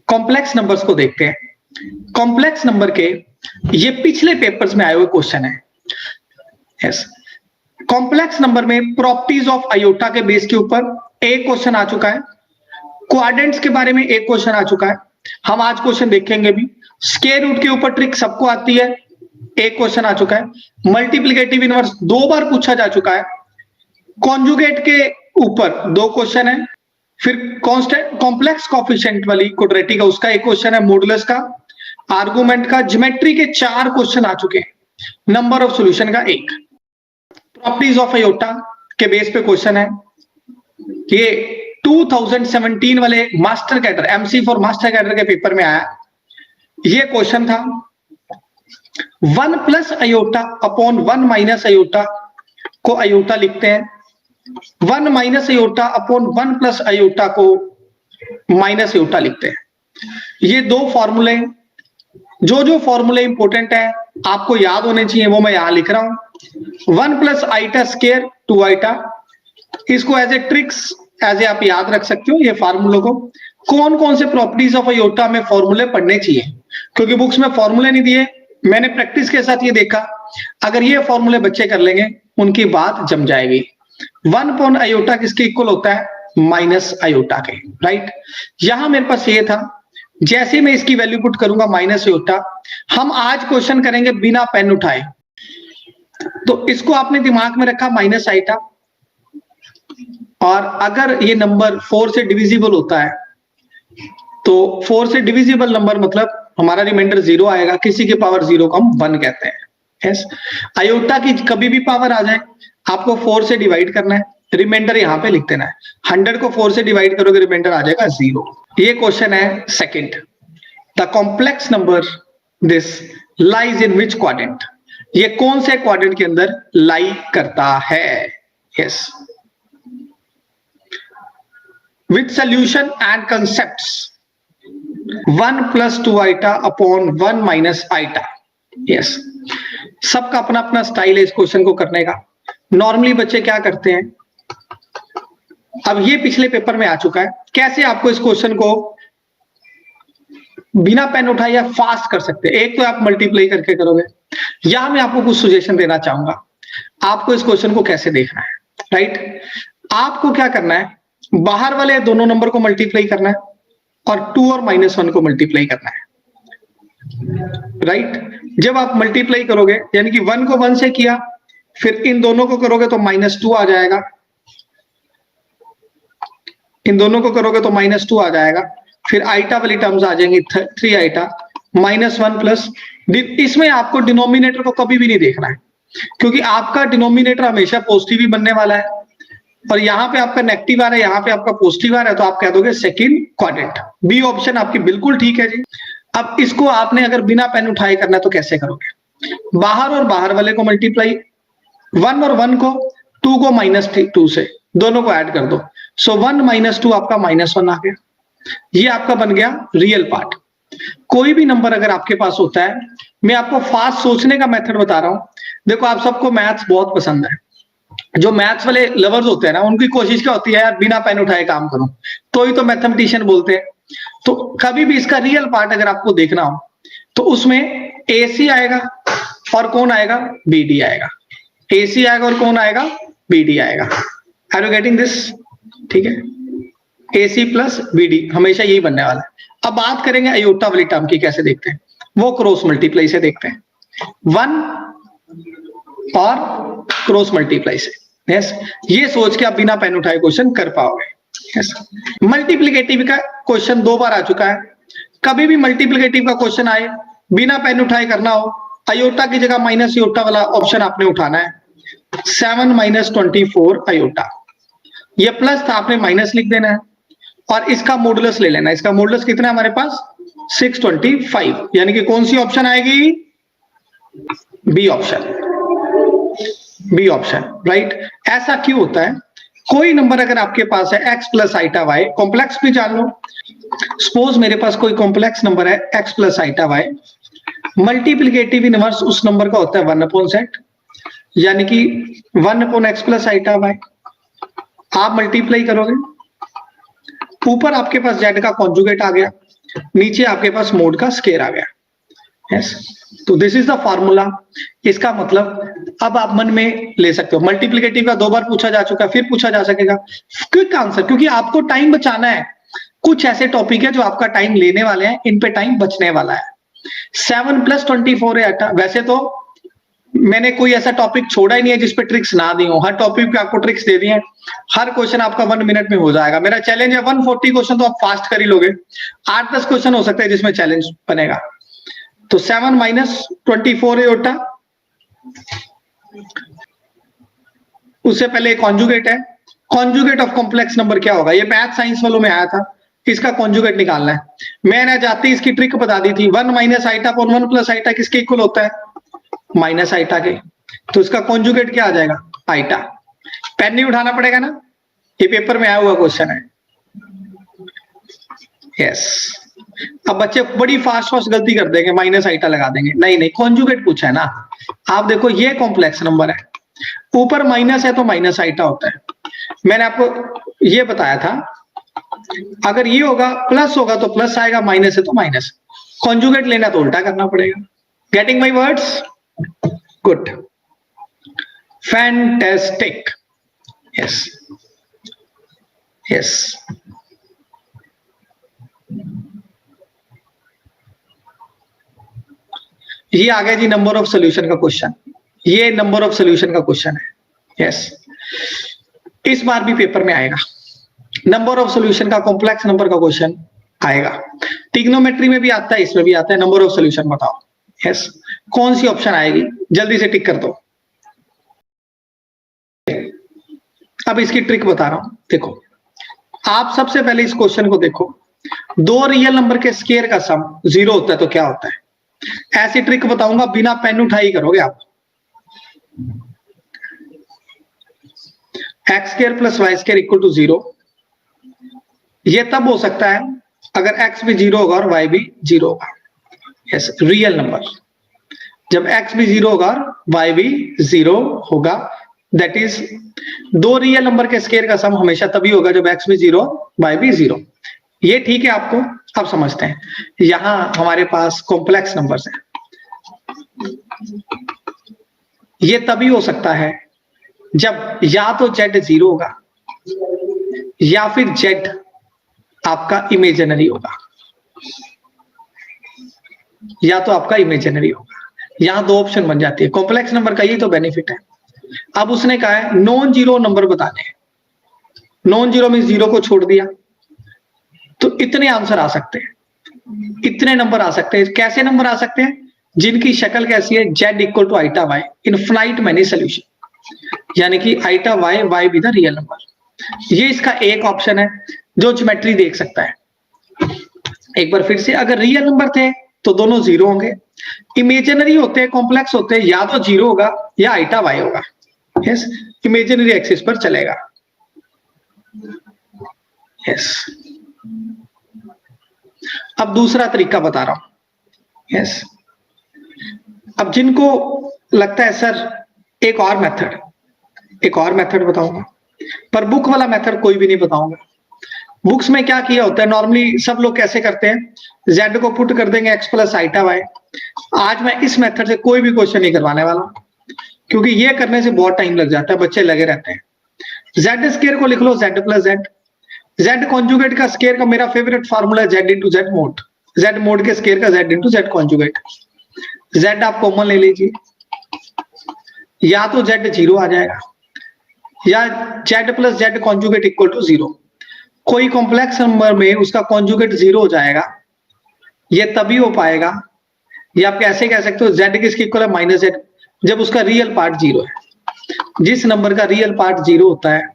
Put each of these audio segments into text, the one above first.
Complex numbers को देखते हैं। कॉम्प्लेक्स नंबर के ये पिछले पेपर्स में आए हुए क्वेश्चन है। यस, कॉम्प्लेक्स नंबर में प्रॉपर्टीज ऑफ आयोटा के बेस के ऊपर एक क्वेश्चन आ चुका है, क्वाड्रेंट्स के बारे में एक क्वेश्चन आ चुका है, हम आज क्वेश्चन देखेंगे भी। स्क्वायर रूट के ऊपर ट्रिक सबको आती है, एक क्वेश्चन आ चुका है। मल्टीप्लिकेटिव इनवर्स 2 बार पूछा जा चुका है। कॉन्जुगेट के ऊपर 2 क्वेश्चन है, फिर कांस्टेंट कॉम्प्लेक्स कोएफिशिएंट वाली क्वाड्रेटिक का उसका एक क्वेश्चन है, मॉडुलस का, आर्गुमेंट का, ज्योमेट्री के 4 क्वेश्चन आ चुके हैं, नंबर ऑफ सॉल्यूशन का 1। प्रॉपर्टीज ऑफ आयोटा के बेस पे क्वेश्चन है। ये 2017 वाले master cadre, MC for master cadre के पेपर में आया। ये क्वेश्चन था 1 plus iota upon 1 minus iota को आयोटा लिखते हैं, 1 minus iota upon 1 plus iota को माइनस आयोटा लिखते हैं। ये 2 फॉर्मूले, जो फॉर्मूले इंपॉर्टेंट है आपको याद होने चाहिए वो मैं यहां लिख रहा हूं। 1 प्लस आइटा स्क्वायर 2 आइटा, इसको as a tricks as a आप याद रख सकते हो ये फार्मूलों को। कौन कौन से प्रॉपर्टीज ऑफ आयोटा में फॉर्मूले पढ़ने चाहिए, क्योंकि बुक्स में फॉर्मूले नहीं दिए। मैंने प्रैक्टिस के साथ ये देखा, अगर ये फॉर्मूले बच्चे कर लेंगे उनकी बात जम जाएगी। 1 अपॉन आयोटा किसके इक्वल होता है, माइनस आयोटा के, राइट। यहां मेरे पास ये था, जैसे मैं इसकी वैल्यू पुट करूंगा माइनस आयोटा, हम आज क्वेश्चन करेंगे बिना पेन उठाए, तो इसको आपने दिमाग में रखा माइनस आइटा, और अगर ये नंबर 4 से डिविजिबल होता है तो 4 से डिविजिबल नंबर मतलब हमारा रिमाइंडर 0 आएगा, किसी की पावर 0 को हम 1 कहते हैं। यस, आयोटा की कभी भी पावर आ जाए आपको 4 से डिवाइड करना है, रिमाइंडर यहां पे लिख देना है। 100 को 4 से डिवाइड करोगे रिमाइंडर आ जाएगा 0। ये क्वेश्चन है second, the complex number this lies in which quadrant, ये कौन से क्वाड्रेंट के अंदर लाई करता है। Yes, with solution and concepts 1 plus 2 iota upon 1 minus iota. Yes, सबका अपना अपना स्टाइल है इस क्वेश्चन को करने का। नॉर्मली बच्चे क्या करते हैं, अब ये पिछले पेपर में आ चुका है, कैसे आपको इस क्वेश्चन को बिना पेन उठाए या फास्ट कर सकते हैं। एक तो आप मल्टीप्लाई करके करोगे, या मैं आपको कुछ सजेशन देना चाहूंगा आपको इस क्वेश्चन को कैसे देखना है, राइट। आपको क्या करना है, बाहर वाले दोनों नंबर को मल्टीप्लाई करना है और 2 और -1 को मल्टीप्लाई करना है, राइट। जब आप मल्टीप्लाई करोगे यानी कि 1 को 1 से किया, फिर इन दोनों को करोगे तो -2 आ जाएगा, इन दोनों को करोगे तो -2 आ जाएगा, फिर आइटा वाली टर्म्स आ जाएंगी 3 आइटा -1 प्लस। इसमें आपको डिनोमिनेटर को कभी भी नहीं देखना है, क्योंकि आपका डिनोमिनेटर हमेशा पॉजिटिव ही बनने वाला है, और यहाँ पे आपका नेगेटिव आ रहा है, यहाँ पे आपका पॉजिटिव आ रहा है, तो आप कह दोगे सेकंड क्वाड्रेंट। बी ऑप्शन आपकी बिल्कुल ठीक है जी। अब इसको आपने अगर बिना पेन उठाए करना है तो कैसे करोगे, बाहर और बाहर वाले को मल्टीप्लाई, 1 और 1 को, 2 को -2 से दोनों को ऐड कर दो, सो 1 - 2 आपका -1 आ गया। ये आपका बन गया रियल पार्ट। कोई भी नंबर अगर आपके पास होता है, मैं आपको फास्ट सोचने का मेथड बता रहा हूं। देखो आप सबको मैथ्स बहुत पसंद है, जो मैथ्स वाले लवर्स होते हैं ना, उनकी कोशिश क्या होती है यार बिना पेन उठाए काम करूं, तो ही तो मैथमेटिशियन बोलते हैं। तो कभी भी इसका रियल पार्ट अगर आपको देखना हो तो उसमें AC आएगा और कौन आएगा, BD आएगा। AC आएगा और कौन आएगा, BD आएगा। आर यू गेटिंग दिस, ठीक है। AC प्लस BD हमेशा यही बनने वाला है। अब बात करेंगे आयोटा वाली टर्म की, कैसे देखते हैं, वो क्रॉस मल्टीप्लाई से देखते हैं, 1 और क्रॉस मल्टीप्लाई से। यस, ये सोच के आप बिना पेन उठाए क्वेश्चन कर पाओगे। यस, मल्टीप्लिकेटिव का क्वेश्चन 2 बार आ चुका है। कभी भी मल्टीप्लिकेटिव का क्वेश्चन आए, बिना पेन उठाए करना हो, आयोटा की जगह माइनस आयोटा वाला ऑप्शन आपने उठाना है। 7 - 24 आयोटा, ये प्लस था, आपने माइनस लिख देना है, और इसका मॉडुलस ले लेना है। इसका मॉडुलस कितना है हमारे पास, 625, यानी कि कौन सी ऑप्शन आएगी, B option, B option, right. ऐसा क्यों होता है, कोई नंबर अगर आपके पास है x plus iota y, complex भी जान लो, सपोज मेरे पास कोई कॉम्प्लेक्स नंबर है x plus iota y, multiplicative inverse उस नंबर का होता है 1/z, यानी कि 1/x प्लस आइटा y। आप मल्टीप्लाई करोगे, ऊपर आपके पास z का कॉन्जुगेट आ गया, नीचे आपके पास मोड का स्केयर आ गया। यस, तो दिस इज द फॉर्मूला। इसका मतलब अब आप मन में ले सकते हो। मल्टीप्लिकेटिव का 2 बार पूछा जा चुका, फिर पूछा जा सकेगा। क्विक आंसर, क्योंकि आपको टाइम बचाना है। कुछ ऐसे टॉपिक है जो आपका टाइम लेने वाले हैं, इन पे टाइम बचने वाला है। 7 + 24 है 18। वैसे तो मैंने कोई ऐसा टॉपिक छोड़ा ही नहीं है जिसपे ट्रिक्स ना दी हो। हर टॉपिक पे आपको ट्रिक्स दे दिए हैं। हर क्वेश्चन आपका 1 मिनट में हो जाएगा। मेरा चैलेंज है 140 क्वेश्चन तो आप फास्ट कर ही लोगे। 8-10 क्वेश्चन हो सकते हैं जिसमें चैलेंज बनेगा। तो 7 - 24 एटा, उससे पहले कॉन्जुगेट है। कॉन्जुगेट ऑफ कॉम्प्लेक्स नंबर क्या होगा? ये मैथ साइंस वालों में आया था, इसका कॉन्जुगेट निकालना है। मैंने जाते इसकी ट्रिक बता दी थी। 1 - आइटा अपॉन 1 + आइटा किसके इक्वल होता है? माइनस आइटा के। तो इसका कॉन्जुगेट क्या आ जाएगा? आइटा। पेन नहीं उठाना पड़ेगा ना, ये पेपर में आया हुआ क्वेश्चन है। यस, अब बच्चे बड़ी फास्ट गलती कर देंगे, माइनस आइटा लगा देंगे। नहीं नहीं, कॉन्जुगेट पूछा है ना। आप देखो ये कॉम्प्लेक्स नंबर है, ऊपर माइनस है तो माइनस आइटा होता है। मैंने आपको ये बताया था, अगर ये होगा प्लस होगा तो प्लस आएगा, माइनस है तो माइनस। कॉन्जुगेट लेना तो उल्टा करना पड़ेगा। Getting my words? Good, fantastic. Yes yes, ये आ गया जी नंबर ऑफ सोल्यूशन का क्वेश्चन। ये नंबर ऑफ सोल्यूशन का क्वेश्चन है। यस, इस बार भी पेपर में आएगा। नंबर ऑफ सोल्यूशन का, कॉम्प्लेक्स नंबर का क्वेश्चन आएगा। ट्रिग्नोमेट्री में भी आता है, इसमें भी आता है। नंबर ऑफ सोल्यूशन बताओ। यस, कौन सी ऑप्शन आएगी? जल्दी से टिक कर दो। अब इसकी ट्रिक बता रहा हूं, देखो। आप सबसे पहले इस क्वेश्चन को देखो। 2 रियल नंबर के स्केयर का सम 0 होता है तो क्या होता है? ऐसी ट्रिक बताऊंगा, बिना पेन उठाई करोगे आप। x² + y² = 0। ये तब हो सकता है अगर x भी 0 होगा और y भी 0 होगा। यस, रियल नंबर जब x भी 0 होगा और y भी 0 होगा, दैट इज 2 रियल नंबर के स्केयर का सम हमेशा तभी होगा जब x भी 0 y भी 0। ये ठीक है आपको, अब समझते हैं। यहां हमारे पास कॉम्प्लेक्स नंबर्स हैं। ये तभी हो सकता है जब या तो z 0 होगा या फिर z आपका इमेजिनरी होगा, या तो आपका इमेजिनरी होगा। यहां 2 ऑप्शन बन जाती है। कॉम्प्लेक्स नंबर का ये तो बेनिफिट है। अब उसने कहा है नॉन जीरो नंबर बताने हैं। नॉन जीरो मीन 0 को छोड़ दिया, तो इतने आंसर आ सकते हैं, इतने नंबर आ सकते हैं। कैसे नंबर आ सकते हैं? जिनकी शक्ल कैसी है? z = iota y, infinite many solution, यानी कि आइटा y, y भी द रियल नंबर। ये इसका एक ऑप्शन है जो ज्योमेट्री देख सकता है। एक बार फिर से, अगर रियल नंबर थे तो दोनों 0 होंगे। इमेजिनरी होते हैं, कॉम्प्लेक्स होते हैं, या तो 0 होगा या आइटा y होगा। यस, इमेजिनरी एक्सिस पर चलेगा। यस, अब दूसरा तरीका बता रहा हूं। यस, अब जिनको लगता है सर एक और मेथड बताऊंगा, पर बुक वाला मेथड कोई भी नहीं बताऊंगा। बुक्स में क्या किया होता है, नॉर्मली सब लोग कैसे करते हैं, z को पुट कर देंगे x + आइटा y। आज मैं इस मेथड से कोई भी क्वेश्चन नहीं करवाने वाला, क्योंकि ये करने से बहुत टाइम लग जाता है, बच्चे लगे रहते हैं। z² को लिख लो z + z। z कॉन्जुगेट का स्केयर का मेरा फेवरेट फार्मूला है z × z mode. z mode के स्केयर का z × z कॉन्जुगेट। z आप कॉमन ले लीजिए, या तो z 0 आ जाएगा या z + z कॉन्जुगेट = 0। कोई कॉम्प्लेक्स नंबर में उसका कॉन्जुगेट 0 हो जाएगा, ये तभी हो पाएगा। ये आप कैसे कह सकते हो z किसके इक्वल है? -z, जब उसका रियल पार्ट 0 है। जिस नंबर का रियल पार्ट 0 होता है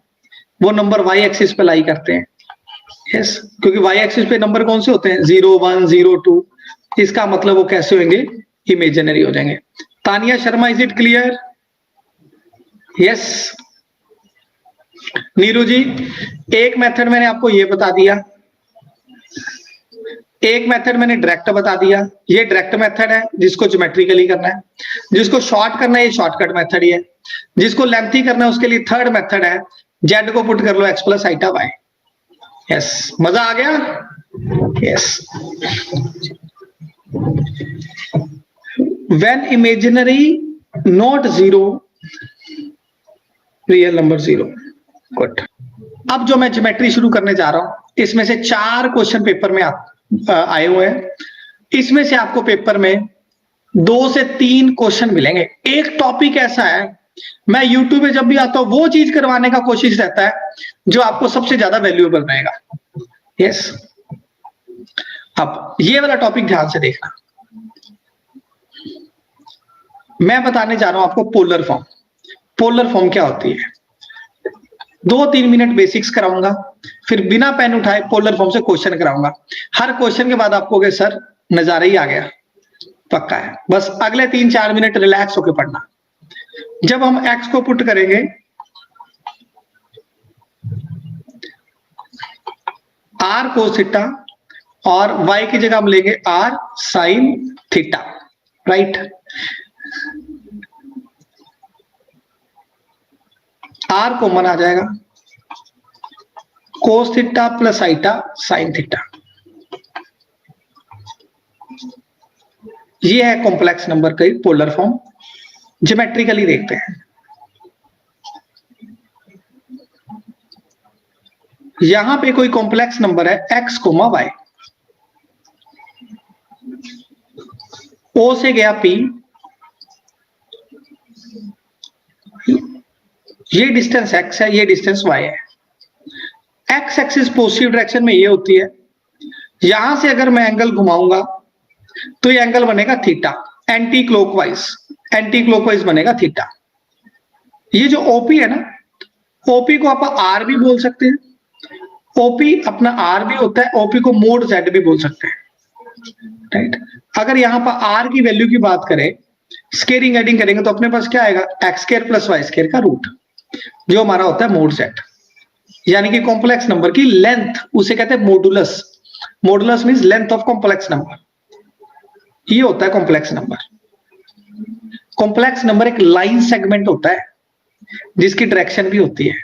वो नंबर y एक्सिस पे लाई करते हैं। यस, क्योंकि y एक्सिस पे नंबर कौन से होते हैं? 0, 1, 0, 2। इसका मतलब वो कैसे होंगे? इमेजिनरी हो जाएंगे। Tania Sharma, is it clear? Yes. Neeru ji, एक मेथड मैंने आपको ये बता दिया, एक मेथड मैंने डायरेक्ट बता दिया। ये डायरेक्ट मेथड है जिसको ज्योमेट्रिकली करना है। जिसको शॉर्ट करना है ये शॉर्टकट मेथड ही है। जिसको लेंथी करना है उसके लिए थर्ड मेथड है, z को पुट कर लो x + आइटा y। यस, मजा आ गया? Yes. When imaginary not zero, real number 0। Good. अब जो मैं ज्योमेट्री शुरू करने जा रहा हूं, इसमें से 4 क्वेश्चन पेपर में आए हुए हैं। इसमें से आपको पेपर में 2 से 3 क्वेश्चन मिलेंगे। एक टॉपिक ऐसा है, मैं यूट्यूब पे जब भी आता हूं वो चीज करवाने का कोशिश रहता है जो आपको सबसे ज्यादा वैल्यूएबल रहेगा। यस। अब ये वाला टॉपिक ध्यान से देखना। मैं बताने जा रहा हूं आपको पोलर फॉर्म। पोलर फॉर्म क्या होती है? 2-3 मिनट बेसिक्स कराऊंगा, फिर बिना पेन उठाए पोलर फॉर्म से क्वेश्चन कराऊंगा। हर क्वेश्चन के बाद आपको कहे सर नजारा ही आ गया, पक्का है। बस अगले 3-4 मिनट रिलैक्स होकर पढ़ना। जब हम x को पुट करेंगे r cos थीटा और y की जगह हम लेंगे r sin theta, right. r common आ जाएगा, cos theta plus iota sin theta. ये है कॉम्प्लेक्स नंबर का पोलर फॉर्म। ज्योमेट्रिकली देखते हैं। यहां पे कोई कॉम्प्लेक्स नंबर है x, y, O से गया P, ये डिस्टेंस x है, ये डिस्टेंस y है। x एक्सिस पॉजिटिव डायरेक्शन में ये होती है। यहां से अगर मैं एंगल घुमाऊंगा तो ये एंगल बनेगा थीटा, एंटी क्लॉकवाइज बनेगा थीटा। ये जो OP है ना, OP को आप R भी बोल सकते हैं। OP अपना R भी होता है, OP को मोड Z भी बोल सकते हैं, राइट। अगर यहां पर R की वैल्यू की बात करें, स्केयरिंग एडिंग करेंगे तो अपने पास क्या आएगा, x square plus y square का रूट, जो हमारा होता है मोड Z। यानी कि कॉम्प्लेक्स नंबर की लेंथ, उसे कहते हैं modulus. Modulus means length of complex number. ये होता है कॉम्प्लेक्स नंबर। कॉम्प्लेक्स नंबर एक लाइन सेगमेंट होता है जिसकी डायरेक्शन भी होती है।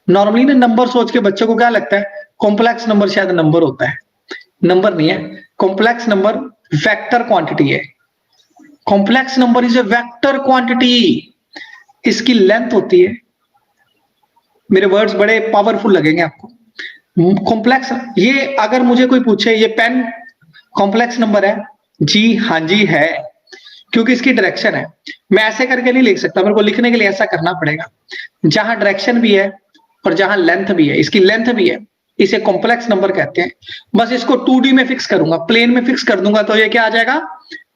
नॉर्मली ना नंबर सोच के बच्चों को क्या लगता है, कॉम्प्लेक्स नंबर शायद नंबर होता है। नंबर नहीं है, कॉम्प्लेक्स नंबर वेक्टर क्वांटिटी है। Complex number is a vector quantity. इसकी लेंथ होती है, मेरे वर्ड्स बड़े पावरफुल लगेंगे आपको। कॉम्प्लेक्स, ये अगर मुझे कोई पूछे ये पेन कॉम्प्लेक्स नंबर है, जी हाँ जी है, क्योंकि इसकी डायरेक्शन है। मैं ऐसे करके नहीं लिख सकता, मेरे को लिखने के लिए ऐसा करना पड़ेगा। जहां डायरेक्शन भी है और जहां लेंथ भी है, इसकी लेंथ भी है, इसे कॉम्प्लेक्स नंबर कहते हैं। बस इसको 2D में फिक्स करूंगा, प्लेन में फिक्स कर दूंगा तो ये क्या आ जाएगा,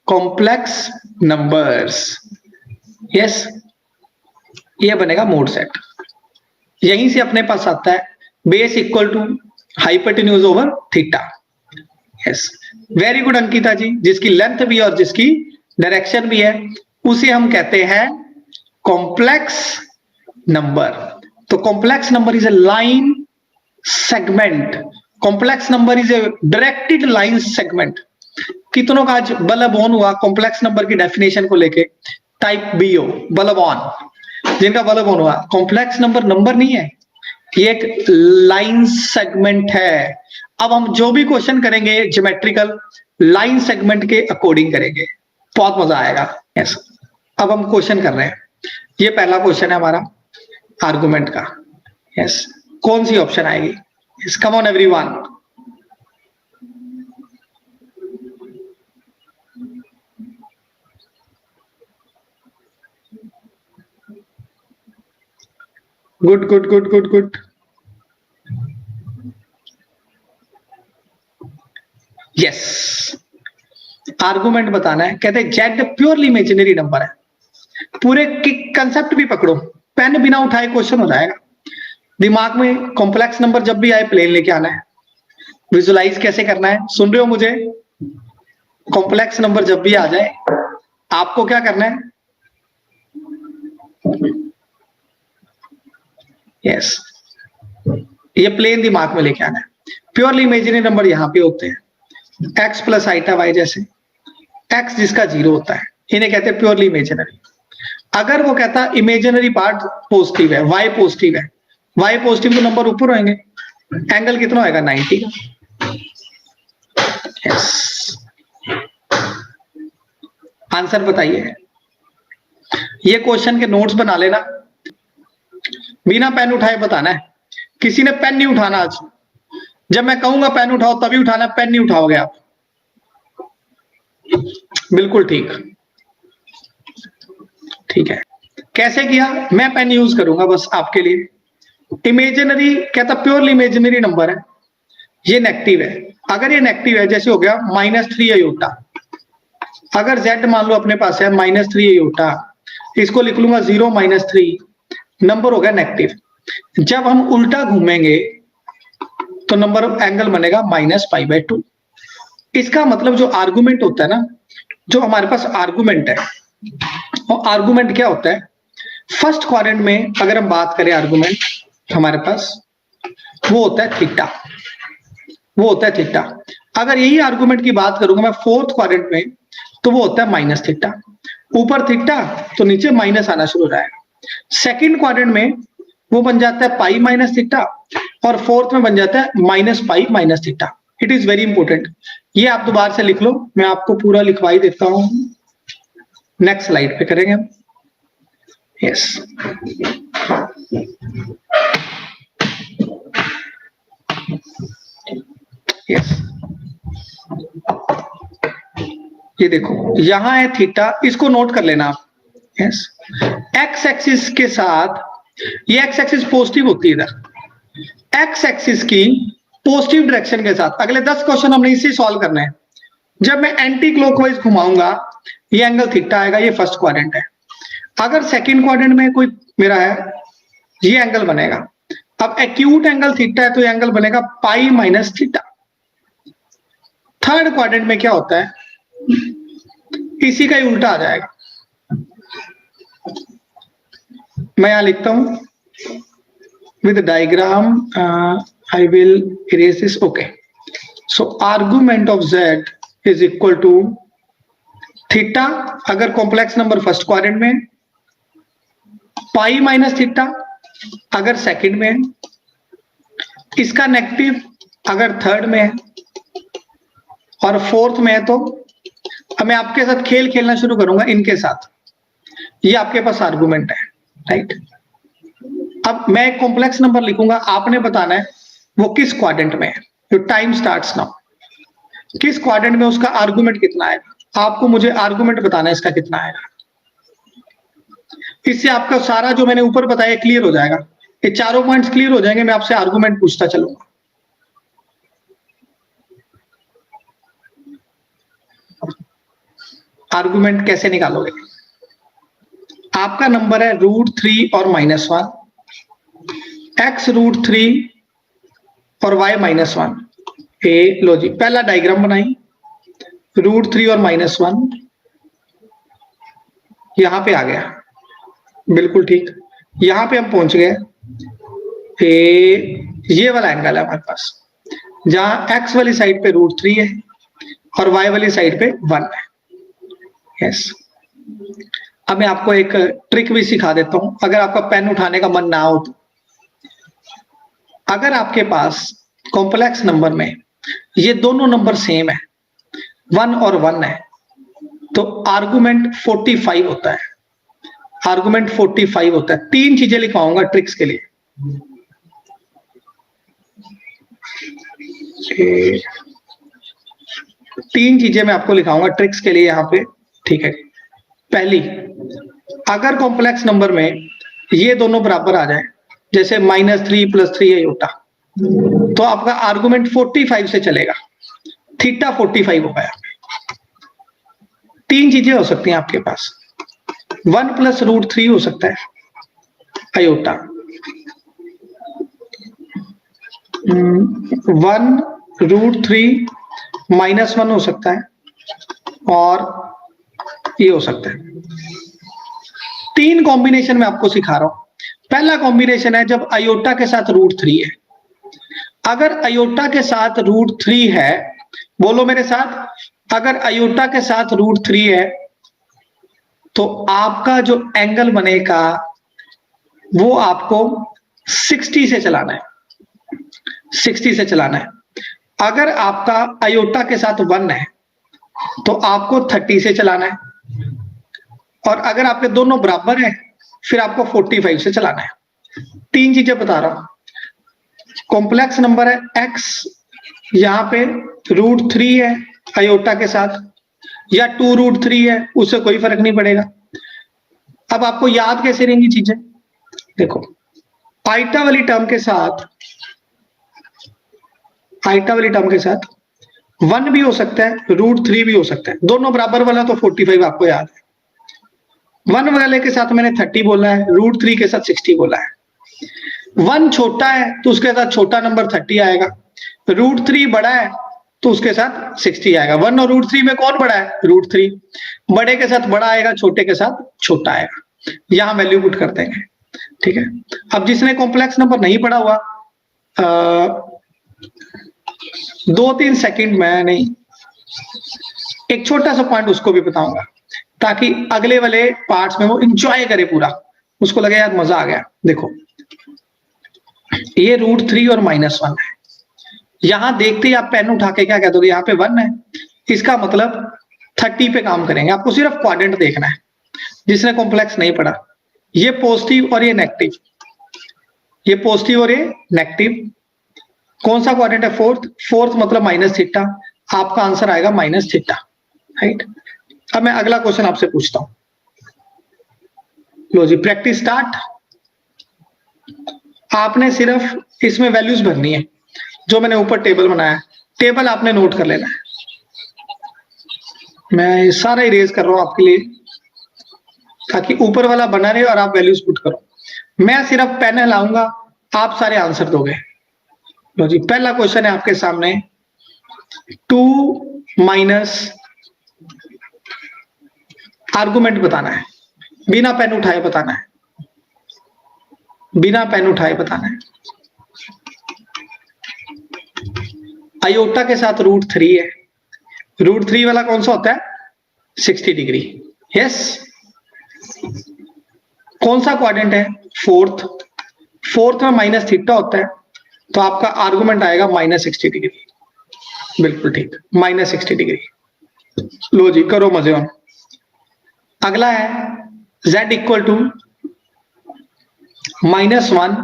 कॉम्प्लेक्स नंबर्स। यस, ये बनेगा मोड सेट। यहीं से अपने पास आता है base equal to hypotenuse over theta. Yes, very good Ankita ji. जिसकी लेंथ भी है और जिसकी डायरेक्शन भी है, उसे हम कहते हैं कॉम्प्लेक्स नंबर। तो complex number is a line segment. Complex number is a directed line segment. कितनों का आज बलबॉन हुआ कॉम्प्लेक्स नंबर की डेफिनेशन को लेके, टाइप BO बलबॉन, जिनका बलबॉन हुआ। कॉम्प्लेक्स नंबर नंबर नहीं है, ये एक लाइन सेगमेंट है। अब हम जो भी क्वेश्चन करेंगे ज्योमेट्रिकल, लाइन सेगमेंट के अकॉर्डिंग करेंगे, बहुत मजा आएगा। यस, अब हम क्वेश्चन कर रहे हैं। ये पहला क्वेश्चन है हमारा आर्गुमेंट का। यस, कौन सी ऑप्शन आएगी? Yes, come on everyone. Good good good good good. Yes, argument बताना है। कहते हैं जेड प्योरली इमेजिनरी नंबर है। पूरे कंसेप्ट भी पकड़ो, पेन बिना उठाए क्वेश्चन हो जाएगा। दिमाग में कॉम्प्लेक्स नंबर जब भी आए प्लेन लेके आना है। विजुलाइज कैसे करना है, सुन रहे हो मुझे? कॉम्प्लेक्स नंबर जब भी आ जाए आपको क्या करना है? यस, ये प्लेन दिमाग में लेके आना है। प्योरली इमेजिनरी नंबर यहां पे होते हैं, x प्लस आइटा y, जैसे x जिसका 0 होता है, इन्हें कहते हैं प्योरली इमेजिनरी। अगर वो कहता इमेजिनरी पार्ट पॉजिटिव है, y पॉजिटिव है, y पॉजिटिव तो नंबर ऊपर होंगे, एंगल कितना होगा 90 का। यस, आंसर बताइए। ये क्वेश्चन के नोट्स बना लेना, बिना पेन उठाए बताना है। किसी ने पेन नहीं उठाना आज, जब मैं कहूंगा पेन उठाओ तभी उठाना, पेन नहीं उठाओगे आप। बिल्कुल ठीक, ठीक है। कैसे किया? मैं पेन यूज करूंगा बस आपके लिए। इमेजिनरी कहता प्योरली इमेजिनरी नंबर है, ये नेगेटिव है। अगर ये नेगेटिव है, जैसे हो गया -3 अयोटा, अगर z मान लो अपने पास है -3 अयोटा, इसको लिख लूंगा 0 -3, नंबर हो गया नेगेटिव। जब हम उल्टा घूमेंगे तो नंबर एंगल बनेगा -π/2। इसका मतलब जो आर्गुमेंट होता है ना, जो हमारे पास आर्गुमेंट है, और आर्गुमेंट क्या होता है, फर्स्ट क्वाड्रेंट में अगर हम बात करें आर्गुमेंट हमारे पास वो होता है थीटा, वो होता है थीटा। अगर यही आर्गुमेंट की बात करूंगा मैं फोर्थ क्वाड्रेंट में, तो वो होता है -थीटा। ऊपर थीटा तो नीचे माइनस आना शुरू हो जाएगा। सेकंड क्वाड्रेंट में वो बन जाता है पाई माइनस थीटा, और फोर्थ में बन जाता है -पाई minus theta. It is very important, ये आप दोबारा से लिख लो, मैं आपको पूरा लिखवाई देता हूं। नेक्स्ट स्लाइड पे करेंगे हम। यस, यस, ये देखो यहां है थीटा, इसको नोट कर लेना आप। यस, एक्स एक्सिस के साथ, ये एक्स एक्सिस पॉजिटिव होती है इधर, एक्स एक्सिस की पॉजिटिव डायरेक्शन के साथ अगले 10 क्वेश्चन हमने इसे सॉल्व करने हैं। जब मैं एंटी क्लॉकवाइज घुमाऊंगा ये एंगल थीटा आएगा, ये फर्स्ट क्वाड्रेंट है। अगर सेकंड क्वाड्रेंट में कोई मेरा है, ये एंगल बनेगा। अब एक्यूट एंगल थीटा है तो ये एंगल बनेगा पाई माइनस थीटा। थर्ड क्वाड्रेंट में क्या होता है, इसी का ही उल्टा आ जाएगा। मैं यहां लिखता हूं with diagram, I will erase this. Okay, so argument of z is equal to theta अगर कॉम्प्लेक्स नंबर फर्स्ट क्वाड्रेंट में, पाई माइनस थीटा अगर सेकंड में है, इसका नेगेटिव अगर थर्ड में है, और फोर्थ में है। तो अब मैं आपके साथ खेल खेलना शुरू करूंगा इनके साथ। ये आपके पास आर्गुमेंट है, राइट। अब मैं एक कॉम्प्लेक्स नंबर लिखूंगा, आपने बताना है वो किस क्वाड्रेंट में है। तो टाइम स्टार्ट्स नाउ। किस क्वाड्रेंट में उसका आर्गुमेंट कितना आएगा, आपको मुझे आर्गुमेंट बताना है इसका कितना आएगा। इससे आपका सारा जो मैंने ऊपर बताया क्लियर हो जाएगा, ये चारों पॉइंट्स क्लियर हो जाएंगे। मैं आपसे आर्गुमेंट पूछता चलूंगा। आर्गुमेंट कैसे निकालोगे, आपका नंबर है √3 और -1, x √3 और y -1। ए लो जी, पहला डायग्राम बनाई, √3 और -1 यहां पे आ गया, बिल्कुल ठीक। यहां पे हम पहुंच गए, ये वाला एंगल है हमारे पास, जहां x वाली साइड पे √3 है और y वाली साइड पे 1 है। यस, अब मैं आपको एक ट्रिक भी सिखा देता हूं, अगर आपका पेन उठाने का मन ना हो तो। अगर आपके पास कॉम्प्लेक्स नंबर में ये दोनों नंबर सेम है, 1 और 1 है, तो आर्गुमेंट 45 होता है। आर्गुमेंट 45 होता है। 3 चीजें लिखवाऊंगा ट्रिक्स के लिए। तीन चीजें मैं आपको लिखाऊंगा ट्रिक्स के लिए यहां पे, ठीक है। पहली, अगर कॉम्प्लेक्स नंबर में ये दोनों बराबर आ जाए, जैसे -3 + 3 अयोटा, तो आपका आर्गुमेंट 45 से चलेगा, थीटा 45 होगा। 3 चीजें हो सकती हैं आपके पास, 1 + √3 हो सकता है अयोटा, 1 √3 -1 हो सकता है, और ये हो सकता है। 3 कॉम्बिनेशन में आपको सिखा रहा हूं। पहला कॉम्बिनेशन है जब अयोटा के साथ √3 है। अगर अयोटा के साथ √3 है, बोलो मेरे साथ, अगर अयोटा के साथ √3 है तो आपका जो एंगल बनेगा वो आपको 60 से चलाना है, 60 से चलाना है। अगर आपका आयोटा के साथ 1 है तो आपको 30 से चलाना है, और अगर आपके दोनों बराबर है फिर आपको 45 से चलाना है। 3 चीजें बता रहा हूं। कॉम्प्लेक्स नंबर है x, यहां पे √3 है आयोटा के साथ, या 2√3 है, उससे कोई फर्क नहीं पड़ेगा। अब आपको याद कैसे रहेंगी चीजें? देखो, आइटा वाली टर्म के साथ 1 भी हो सकता है, √3 भी हो सकता है, दोनों बराबर वाला तो 45 आपको याद है। 1 वाले के साथ मैंने 30 बोला है, √3 के साथ 60 बोला है। 1 छोटा है तो उसके साथ छोटा नंबर 30 आएगा, √3 बड़ा है तो उसके साथ 60 आएगा। 1 और √3 में कौन बड़ा है? √3। बड़े के साथ बड़ा आएगा, छोटे के साथ छोटा आएगा। यहां वैल्यू पुट कर देंगे, ठीक है। अब जिसने कॉम्प्लेक्स नंबर नहीं पढ़ा हुआ, 2-3 सेकंड में नहीं, एक छोटा सा पॉइंट उसको भी बताऊंगा ताकि अगले वाले पार्ट्स में वो एंजॉय करे पूरा, उसको लगे यार मजा आ गया। देखो, ये √3 और -1 है। यहां देखते ही आप पेन उठा के क्या कह दोगे? यहाँ पे 1 है, इसका मतलब 30 पे काम करेंगे। आपको सिर्फ क्वाड्रेंट देखना है, जिसने कॉम्प्लेक्स नहीं पढ़ा। ये पॉजिटिव और ये नेगेटिव, ये पॉजिटिव और ये नेगेटिव। कौन सा क्वाड्रेंट है? फोर्थ मतलब -θ। आपका आंसर आएगा -θ, राइट। अब मैं अगला क्वेश्चन आपसे पूछता हूं। लो जी, प्रैक्टिस स्टार्ट। आपने सिर्फ इसमें वैल्यूज भरनी है जो मैंने ऊपर टेबल बनाया है। टेबल आपने नोट कर लेना है। मैं सारा इरेज कर रहा हूं आपके लिए ताकि ऊपर वाला बना रहे और आप वैल्यूज पुट करो। मैं सिर्फ पेन हिलाऊंगा, आप सारे आंसर दोगे। लो जी, पहला क्वेश्चन है आपके सामने। 2 माइनस आर्गुमेंट बताना है, बिना पेन उठाए बताना है, बिना पेन उठाए बताना है। आयोटा के साथ √3 है, √3 वाला कौन सा होता है? 60 डिग्री। यस। कौन सा क्वाड्रेंट है? फोर्थ में -θ होता है, तो आपका आर्गुमेंट आएगा -60 डिग्री। बिल्कुल ठीक, -60 डिग्री। लो जी, करो मजे ऑन। अगला है z equal to -1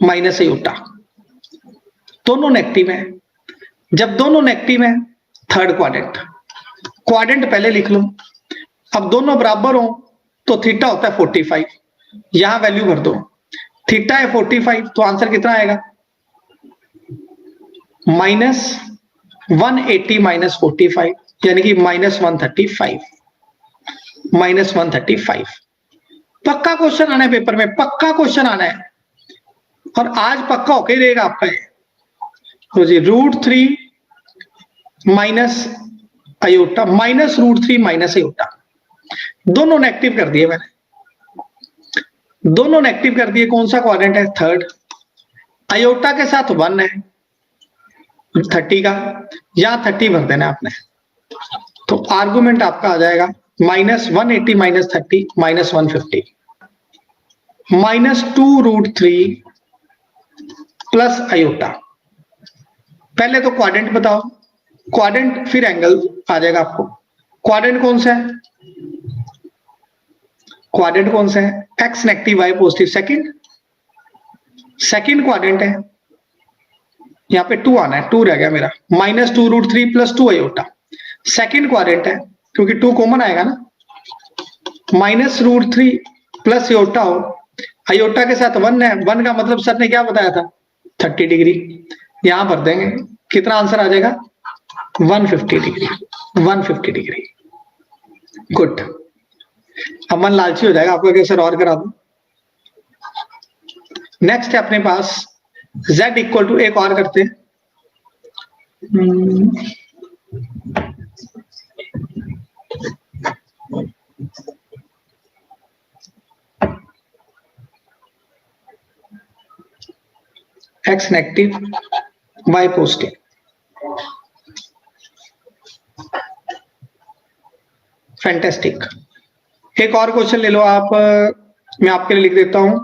minus iota. दोनों नेगेटिव है। जब दोनों नेगेटिव है, थर्ड क्वाड्रेंट पहले लिख लो। अब दोनों बराबर हो तो थीटा होता है 45। यहां वैल्यू भर दो, थीटा है 45, तो आंसर कितना आएगा? -180 - 45, यानी कि -135। -135 पक्का क्वेश्चन आना है पेपर में, पक्का क्वेश्चन आना है, और आज पक्का होके रहेगा आपका ये। तो जी, √3 माइनस आयोटा, -√3 माइनस आयोटा, दोनों नेगेटिव कर दिए मैंने, दोनों नेगेटिव कर दिए। कौन सा क्वाड्रेंट है? थर्ड। आयोटा के साथ 1 है 30 का, यहां 30 भर देना आपने, तो आर्गुमेंट आपका आ जाएगा -180 - 30 -150, -2√3 प्लस आयोटा। पहले तो क्वाड्रेंट बताओ, क्वाड्रेंट फिर एंगल आ जाएगा आपको। क्वाड्रेंट कौन सा है? क्वाड्रेंट कौन सा है? x negative y positive. Second quadrant है, यहां पे 2 आना है, 2 रह गया मेरा। -2√3 प्लस 2 आयोटा सेकंड क्वाड्रेंट है, क्योंकि 2 कॉमन आएगा ना। -√3 प्लस आयोटा हो, आयोटा के साथ 1 है, 1 का मतलब सर ने क्या बताया था? 30 डिग्री। यहां भर देंगे, कितना आंसर आ जाएगा? 150 डिग्री। 150 डिग्री। गुड। अब मन लालची हो जाएगा आपको कि सर और करा दूं। नेक्स्ट है अपने पास z इक्वल टू, एक और करते हैं। x negative y positive. Fantastic. एक और क्वेश्चन ले लो आप, मैं आपके लिए लिख देता हूं।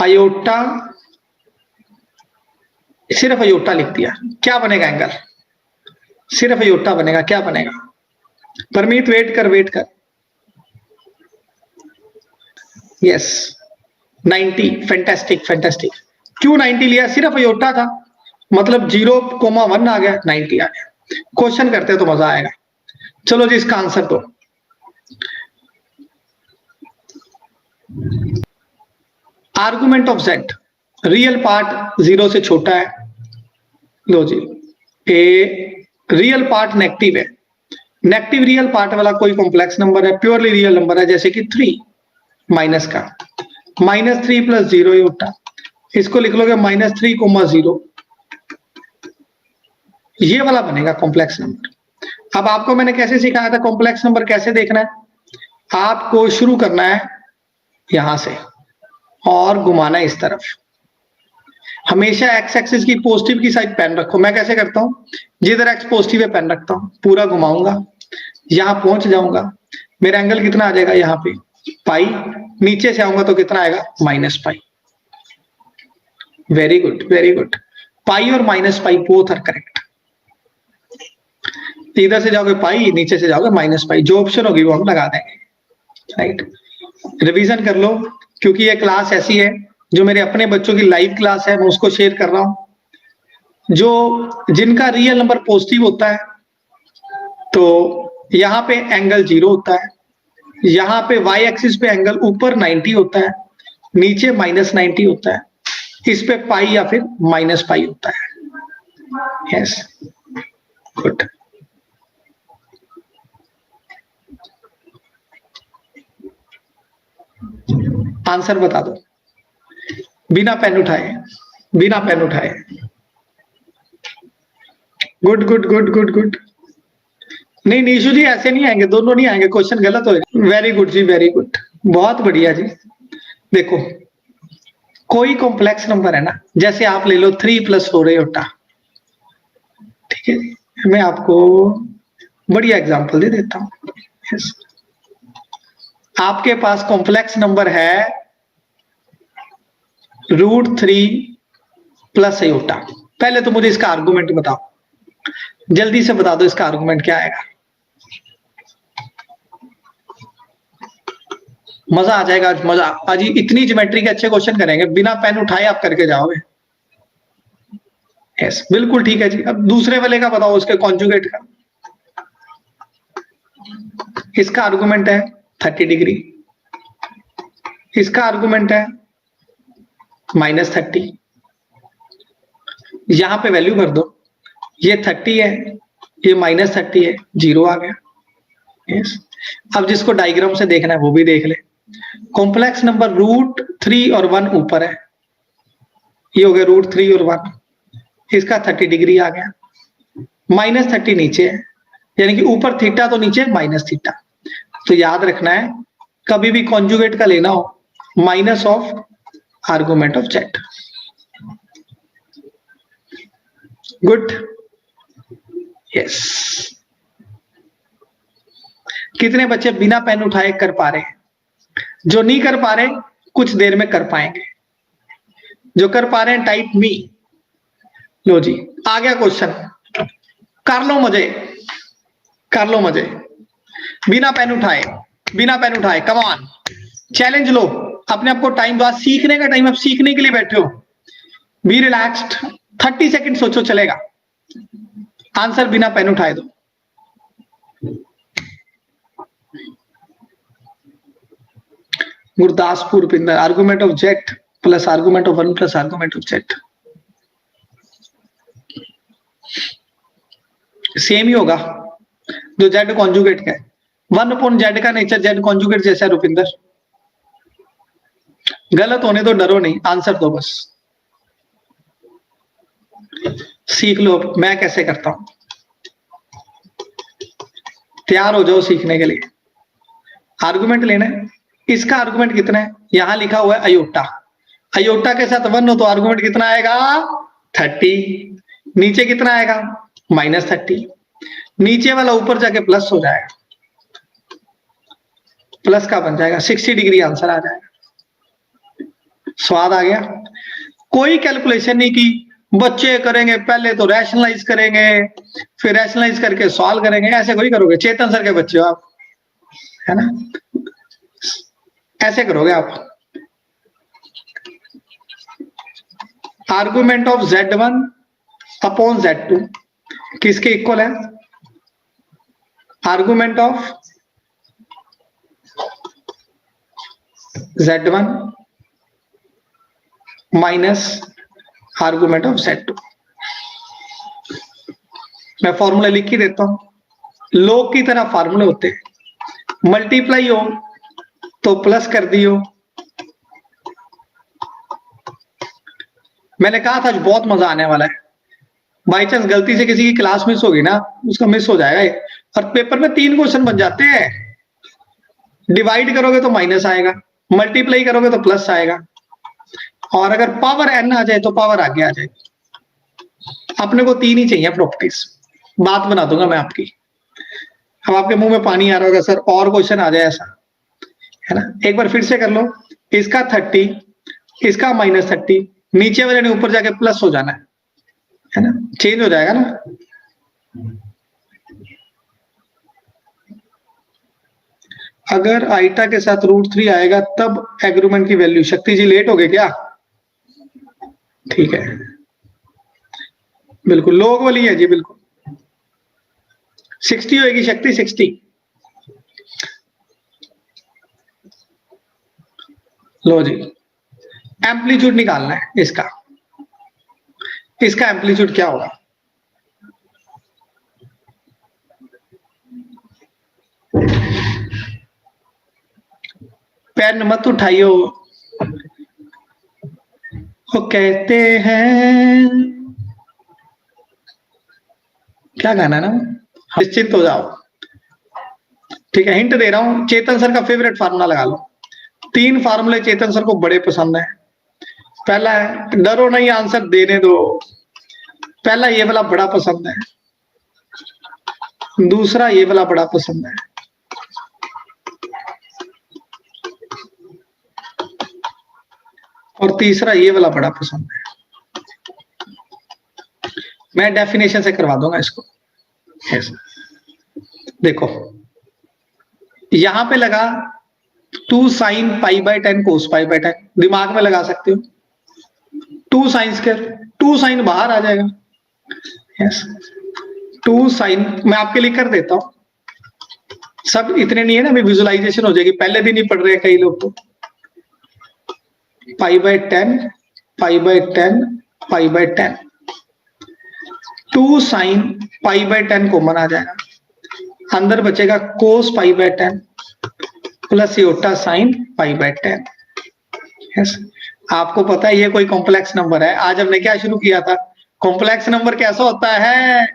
आयोटा सिर्फ अयोटा लिख दिया, क्या बनेगा एंगल? सिर्फ अयोटा बनेगा, क्या बनेगा? परमीत वेट कर। Yes 90, fantastic. क्यों 90 लिया? सिर्फ अयोटा था, मतलब 0,1 आ गया, 90 आ गया। क्वेश्चन करते तो मजा आएगा। चलो जी इसका आंसर दो। Argument of Z, real part 0 से छोटा है। लो जी, ए रियल पार्ट नेगेटिव है, नेगेटिव रियल पार्ट वाला कोई कॉम्प्लेक्स नंबर है, प्योरली रियल नंबर है, जैसे कि 3 माइनस का -3 + 0 योटा, इसको लिख लोगे -3,0, ये वाला बनेगा कॉम्प्लेक्स नंबर। अब आपको मैंने कैसे सिखाया था कॉम्प्लेक्स नंबर कैसे देखना है? आपको शुरू करना है यहां से और घुमाना है इस तरफ। हमेशा एक्स एक्सिस की पॉजिटिव की साइड पेन रखो। मैं कैसे करता हूं? जिधर एक्स पॉजिटिव है पेन रखता हूं, पूरा घुमाऊंगा, यहां पहुंच जाऊंगा, मेरा एंगल कितना आ जाएगा यहाँ पे पाई, नीचे से आऊंगा तो कितना आएगा -पाई। Very good. पाई और -पाई बोथ आर करेक्ट। इधर से जाओगे पाई, नीचे से जाओगे -पाई, जो ऑप्शन होगी वो हम लगा देंगे। राइट, रिवीजन कर लो, क्योंकि ये क्लास ऐसी है जो मेरे अपने बच्चों की लाइव क्लास है, मैं उसको शेयर कर रहा हूं। जो जिनका रियल नंबर पॉजिटिव होता है तो यहाँ पे एंगल 0 होता है, यहाँ पे वाई एक्सिस पे एंगल ऊपर 90 होता है, नीचे -90 होता है, इस पे पाई या फिर -पाई होता है। Yes good. आंसर बता दो बिना पेन उठाए, बिना पेन उठाए। गुड। नहीं नीशु जी ऐसे नहीं आएंगे, दोनों नहीं आएंगे, क्वेश्चन गलत होगा। वेरी गुड जी, वेरी गुड, बहुत बढ़िया जी। देखो कोई कॉम्प्लेक्स नंबर है ना, जैसे आप ले लो 3 + 4 योटा, ठीक है, मैं आपको बढ़िया एग्जांपल दे देता हूं। yes. आपके पास कॉम्प्लेक्स नंबर है √3 + अयोटा। पहले तो मुझे इसका आर्गुमेंट बताओ, जल्दी से बता दो इसका आर्गुमेंट क्या आएगा। मजा आ जाएगा आज, मजा आज इतनी ज्योमेट्री के अच्छे क्वेश्चन करेंगे, बिना पेन उठाए आप करके जाओगे। यस बिल्कुल ठीक है जी। अब दूसरे वाले का बताओ, उसके कॉन्जुगेट का। इसका आर्गुमेंट है 30 डिग्री, इसका आर्गुमेंट है -30, यहां पे वैल्यू भर दो, ये 30 है, ये -30 है, 0 आ गया। यस अब जिसको डायग्राम से देखना है वो भी देख ले। कॉम्प्लेक्स नंबर √3 और 1 ऊपर है, ये हो गया √3 और 1, इसका 30 डिग्री आ गया, -30 नीचे है, यानी कि ऊपर थीटा तो नीचे -थीटा। तो याद रखना है कभी भी कॉन्जुगेट का लेना हो, minus of argument of Z. Good. Yes कितने बच्चे बिना पेन उठाए कर पा रहे हैं? जो नहीं कर पा रहे कुछ देर में कर पाएंगे, जो कर पा रहे हैं टाइप मी। लो जी आ गया क्वेश्चन, कर लो मजे, कर लो मजे, बिना पेन उठाए, बिना पेन उठाए, कम ऑन, चैलेंज लो अपने आप को। टाइम दो, सीखने का टाइम, आप सीखने के लिए बैठे हो। बी रिलैक्स्ड, 30 सेकंड सोचो चलेगा। आंसर बिना पेन उठाए दो। Gurdaspur Pinder, argument of Z plus argument of 1 plus argument of Z same ही होगा जो जेड कॉन्जुगेट का है। 1/z का नेचर जेड कॉन्जुगेट जैसा है रुपिंदर। गलत होने तो डरो नहीं, आंसर दो बस, सीख लो मैं कैसे करता हूं। तैयार हो जाओ सीखने के लिए। आर्गुमेंट लेना है, इसका आर्गुमेंट कितना है? यहां लिखा हुआ है अयोटा, अयोटा के साथ 1 हो तो आर्गुमेंट कितना आएगा? 30। नीचे कितना आएगा? -30। नीचे वाला ऊपर जाके प्लस हो जाएगा, प्लस का बन जाएगा, 60 डिग्री आंसर आ जाएगा। स्वाद आ गया। कोई कैलकुलेशन नहीं की, बच्चे करेंगे, पहले तो रैशनलाइज करेंगे, फिर रैशनलाइज करके सॉल्व करेंगे, ऐसे कोई करोगे? चेतन सर के बच्चे हो आप, है ना? ऐसे करोगे आप। Argument of Z1 upon Z2 किसके इक्वल है? Argument of Z1 minus argument of Z2। मैं फॉर्मूला लिख ही देता हूं, लोग की तरह फार्मूले होते हैं, मल्टीप्लाई हो तो प्लस कर दियो। मैंने कहा था आज बहुत मजा आने वाला है। बाई चांस गलती से किसी की क्लास मिस होगी ना, उसका मिस हो जाएगा ये। और पेपर में 3 क्वेश्चन बन जाते हैं। डिवाइड करोगे तो माइनस आएगा, मल्टीप्लाई करोगे तो प्लस आएगा, और अगर पावर n आ जाए तो पावर आगे आ जाएगी। अपने को 3 ही चाहिए प्रॉपर्टीज। बात बना दूंगा मैं आपकी। अब आपके मुंह में पानी आ रहा होगा, सर और क्वेश्चन आ जाए ऐसा, है ना? एक बार फिर से कर लो। इसका 30, इसका -30, नीचे वाले ने ऊपर जाके प्लस हो जाना है ना? चेंज हो जाएगा ना। अगर आइटा के साथ √3 आएगा तब एग्रीमेंट की वैल्यू। शक्ति जी लेट हो गए क्या? ठीक है, बिल्कुल लोग वाली है जी, बिल्कुल 60 होगी शक्ति, 60। लो जी, एम्पलीट्यूड निकालना है इसका। इसका एम्पलीट्यूड क्या होगा? पेन मत उठाइयो, वो कहते हैं, क्या गाना ना, निश्चिंत हो जाओ। ठीक है, हिंट दे रहा हूं, चेतन सर का फेवरेट फार्मूला लगा लो। 3 फार्मूले चेतन सर को बड़े पसंद है। पहला है डरो नहीं आंसर देने दो, पहला ये वाला बड़ा पसंद है, दूसरा ये वाला बड़ा पसंद है, और तीसरा ये वाला बड़ा पसंद है। मैं डेफिनेशन से करवा दूंगा इसको। yes. देखो यहां पे लगा 2 sin π/10 cos π/10, दिमाग में लगा सकते हो। 2 sin स्क्वायर, 2 sin बाहर आ जाएगा। यस, 2 sin मैं आपके लिए कर देता हूं, सब इतने नहीं है ना, अभी विजुअलाइजेशन हो जाएगी। पहले दिन ही पढ़ रहे हैं कई लोग तो। π/10 π/10 π/10, 2 sin π/10 कॉमन आ जाएगा, अंदर बचेगा cos π/10 plus iota sin π/10। Yes, आपको पता है ये कोई कॉम्प्लेक्स नंबर है। आज हमने क्या शुरू किया था? कॉम्प्लेक्स नंबर कैसा होता है?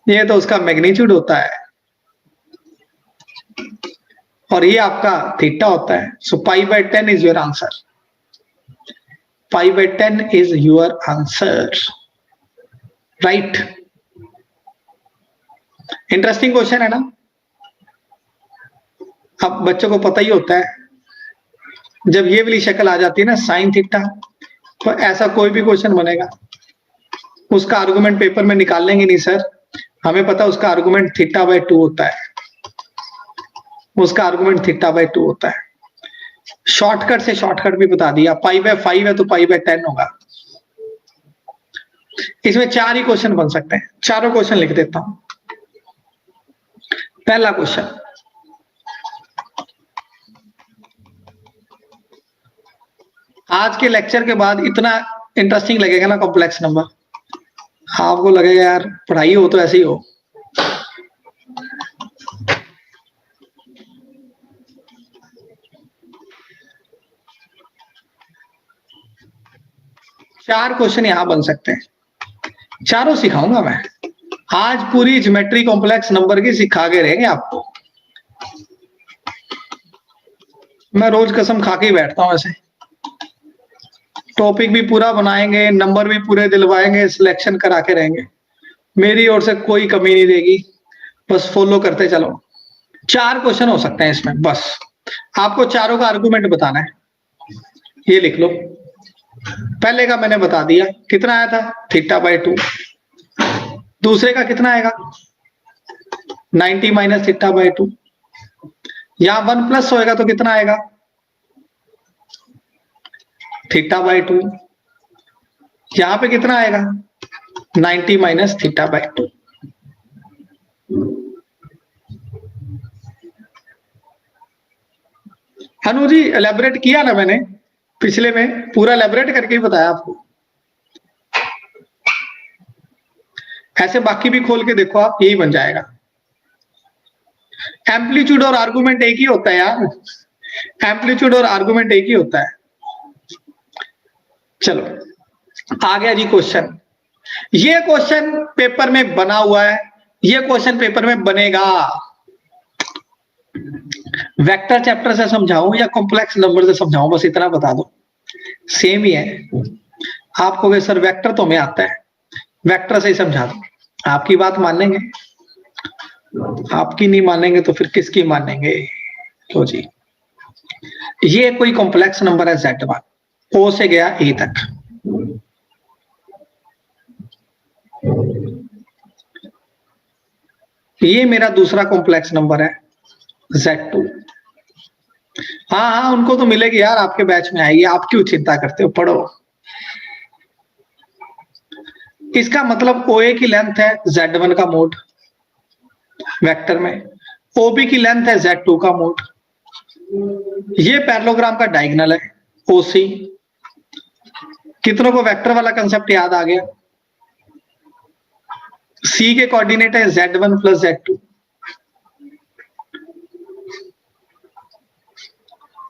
ये तो उसका मैग्नीट्यूड होता है, और ये आपका थीटा होता है। So π/10 is your answer, π/10 is your answer, right? Interesting question है ना। अब बच्चों को पता ही होता है, जब ये वाली शक्ल आ जाती है ना साइन थीटा, तो ऐसा कोई भी क्वेश्चन बनेगा, उसका आर्गुमेंट पेपर में निकाल लेंगे नहीं सर, हमें पता उसका आर्गुमेंट θ/2 होता है, उसका आर्गुमेंट θ/2 होता है। शॉर्टकट से शॉर्टकट भी बता दिया, π/5 है तो π/10 होगा। इसमें 4 ही क्वेश्चन बन सकते हैं, चारों क्वेश्चन लिख देता हूं। पहला क्वेश्चन, आज के लेक्चर के बाद इतना इंटरेस्टिंग लगेगा ना कॉम्प्लेक्स नंबर, आपको लगेगा यार पढ़ाई हो तो ऐसे ही हो। चार क्वेश्चन यहां बन सकते हैं, चारों सिखाऊंगा मैं आज। पूरी ज्योमेट्री कॉम्प्लेक्स नंबर की सिखा के रहेंगे आपको। मैं रोज कसम खा के ही बैठता हूं, ऐसे टॉपिक भी पूरा बनाएंगे, नंबर भी पूरे दिलवाएंगे, सिलेक्शन करा के रहेंगे। मेरी ओर से कोई कमी नहीं रहेगी, बस फॉलो करते चलो। 4 क्वेश्चन हो सकते हैं इसमें, बस आपको चारों का आर्गुमेंट बताना है। ये लिख लो, पहले का मैंने बता दिया कितना आया था, θ/2। दूसरे का कितना आएगा, 90 माइनस θ/2। यहां 1 प्लस होएगा तो कितना आएगा, θ/2। यहां पे कितना आएगा, 90 माइनस θ/2। अनु जी एलेबरेट किया ना मैंने, पिछले में पूरा एलेबरेट करके ही बताया आपको। ऐसे बाकी भी खोल के देखो आप, यही बन जाएगा। एम्पलीट्यूड और आर्गुमेंट एक ही होता है यार, एम्पलीट्यूड और आर्गुमेंट एक ही होता है। चलो आ गया जी क्वेश्चन। ये क्वेश्चन पेपर में बना हुआ है, ये क्वेश्चन पेपर में बनेगा। वेक्टर चैप्टर से समझाऊं या कॉम्प्लेक्स नंबर से समझाऊं, बस इतना बता दो, सेम ही है। आप कहोगे सर वेक्टर तो हमें आता है, वेक्टर से ही समझा दो। आपकी बात मानेंगे, आपकी नहीं मानेंगे तो फिर किसकी मानेंगे। तो जी ये कोई कॉम्प्लेक्स नंबर है Z1, O से गया A तक। ये मेरा दूसरा कॉम्प्लेक्स नंबर है Z2। हाँ उनको तो मिलेगी यार, आपके बैच में आएगी, आप क्यों चिंता करते हो, पढ़ो। इसका मतलब OA की लेंथ है Z1 का मोड वेक्टर में, OB की लेंथ है Z2 का मोड। ये पैरेललोग्राम का डायगोनल है OC। कितनों को वेक्टर वाला कंसेप्ट याद आ गया। C के कोऑर्डिनेट है Z1 प्लस Z2।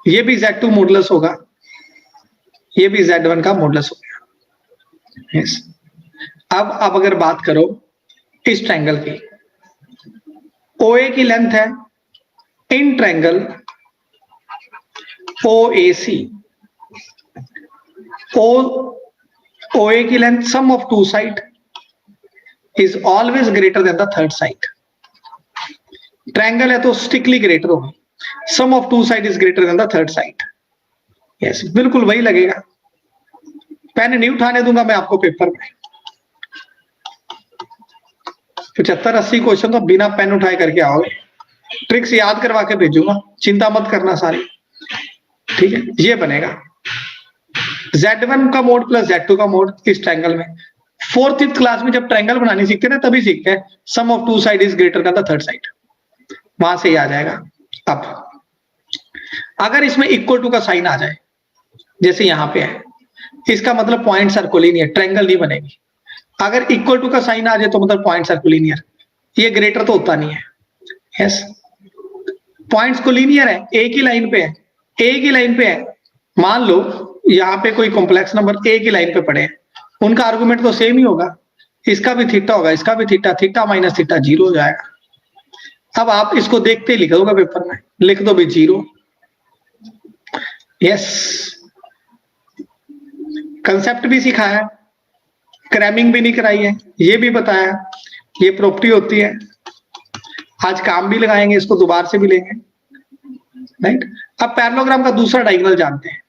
ये भी Z2 मॉडुलस होगा, ये भी Z1 का मॉडुलस हो गया। yes. अब अगर बात करो इस ट्रायंगल की, OA की लेंथ है इन ट्रायंगल OAC। OA की length sum of two side is always greater than the third side. Triangle है तो स्ट्रिक्टली ग्रेटर होगी, sum of two side is greater than the third side. Yes बिल्कुल वही लगेगा। Pen नहीं उठाने दूंगा मैं आपको पेपर में, 75-80 क्वेश्चन तो बिना पेन उठाए करके आओगे, ट्रिक्स याद करवा के भेजूंगा, चिंता मत करना सारी, ठीक है। ये बनेगा Z1 का मोड प्लस Z2 का मोड इस ट्रायंगल में। 4th क्लास में जब ट्रायंगल बनानी सीखते हैं ना, तभी सीखते हैं sum of two side is greater than the third side, वहां से ही आ जाएगा। अब अगर इसमें इक्वल टू का साइन आ जाए, जैसे यहां पे है, इसका मतलब पॉइंट सर्कुलिनियर, ट्रायंगल नहीं बनेगी। अगर इक्वल टू का साइन आ जाए तो मतलब पॉइंट सर्कुलिनियर, ये ग्रेटर तो होता नहीं है। यस पॉइंट्स कोलिनियर है, एक ही लाइन पे है, एक ही लाइन पे है। मान लो यहाँ पे कोई कॉम्प्लेक्स नंबर एक ही लाइन पे पड़े हैं, उनका आर्गुमेंट तो सेम ही होगा, इसका भी थीटा होगा, इसका भी थीटा, थीटा माइनस थीटा 0 हो जाएगा। अब आप इसको देखते ही लिख दोगे पेपर में, लिख दो भी 0। यस कंसेप्ट भी सिखाया, क्रैमिंग भी नहीं कराई है, ये भी बताया, ये प्रॉपर्टी होती है। आज काम भी लगाएंगे, इसको दोबारा से भी लेंगे, राइट। अब पैरेललोग्राम का दूसरा डायगोनल जानते हैं।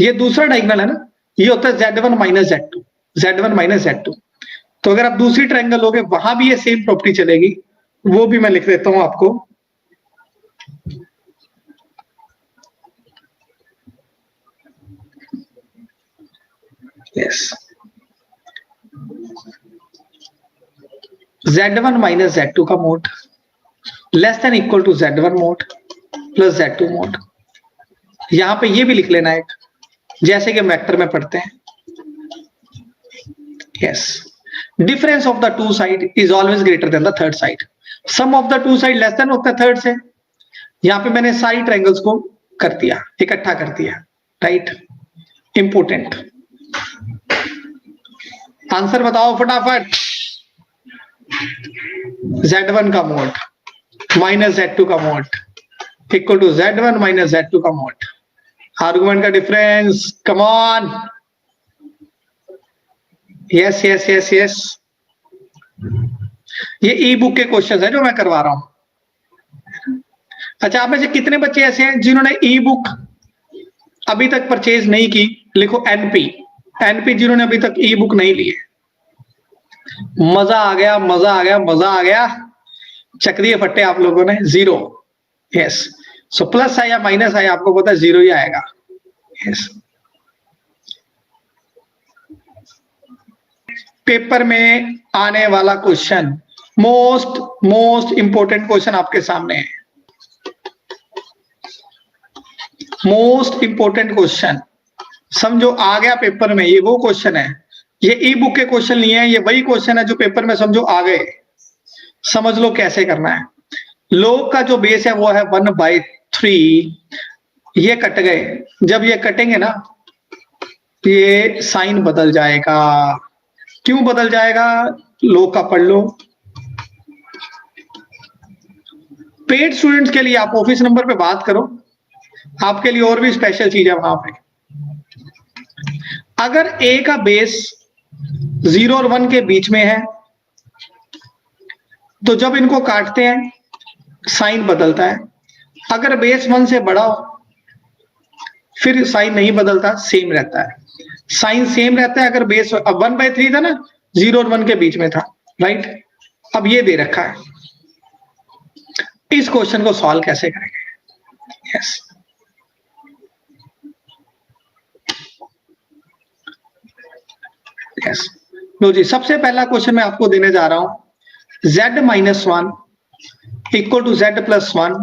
ये दूसरा डायगोनल है ना, ये होता है Z1 minus Z2, Z1 minus Z2। तो अगर आप दूसरी ट्रायंगल लोगे, वहां भी ये सेम प्रॉपर्टी चलेगी, वो भी मैं लिख देता हूं आपको। यस Z1 माइनस Z2 का mod less than equal to Z1 mod plus Z2 mod. यहां पे ये भी लिख लेना एक, जैसे कि वेक्टर में पढ़ते हैं। Yes difference of the two side is always greater than the third side. Sum of the two side less than होता है थर्ड से। यहां पे मैंने सारी ट्रायंगल्स को कर दिया, इकट्ठा कर दिया, राइट। इंपोर्टेंट आंसर बताओ फटाफट। Z1 का मोड माइनस Z2 का mode equal to Z1 minus Z2 का मोड। आर्गुमेंट का difference, come on. Yes yes yes yes, ये ई बुक के क्वेश्चन है जो मैं करवा रहा हूं। अच्छा आप में से कितने बच्चे ऐसे हैं जिन्होंने ई बुक अभी तक परचेज नहीं की, लिखो NP। एनपी जिन्होंने अभी तक ई बुक नहीं ली है, मजा आ गया, मजा आ गया, मजा आ गया, चक दिए फट्टे आप लोगों ने, 0। यस, सो प्लस आया माइनस आया, आपको पता है 0 ही आएगा। यस, पेपर में आने वाला क्वेश्चन, मोस्ट इंपोर्टेंट क्वेश्चन आपके सामने है, मोस्ट इंपोर्टेंट क्वेश्चन, समझो आ गया पेपर में, ये वो क्वेश्चन है, ये ई बुक के क्वेश्चन नहीं है, ये वही क्वेश्चन है जो पेपर में समझो आ गए। समझ लो कैसे करना है। लोग का जो बेस है वो है 1/3, ये कट गए, जब ये कटेंगे ना ये साइन बदल जाएगा। क्यों बदल जाएगा, लोग का पढ़ लो। पेड स्टूडेंट्स के लिए आप ऑफिस नंबर पे बात करो, आपके लिए और भी स्पेशल चीज है वहां पे। अगर ए का बेस 0 और 1 के बीच में है तो जब इनको काटते हैं साइन बदलता है। अगर बेस 1 से बड़ा हो फिर साइन नहीं बदलता, सेम रहता है, साइन सेम रहता है। अगर बेस 1/3 था ना, 0 और 1 के बीच में था, राइट। अब ये दे रखा है, इस क्वेश्चन को सॉल्व कैसे करेंगे। यस, यस, लो जी, सबसे पहला क्वेश्चन मैं आपको देने जा रहा हूं, z-1 इक्वल टू z+1।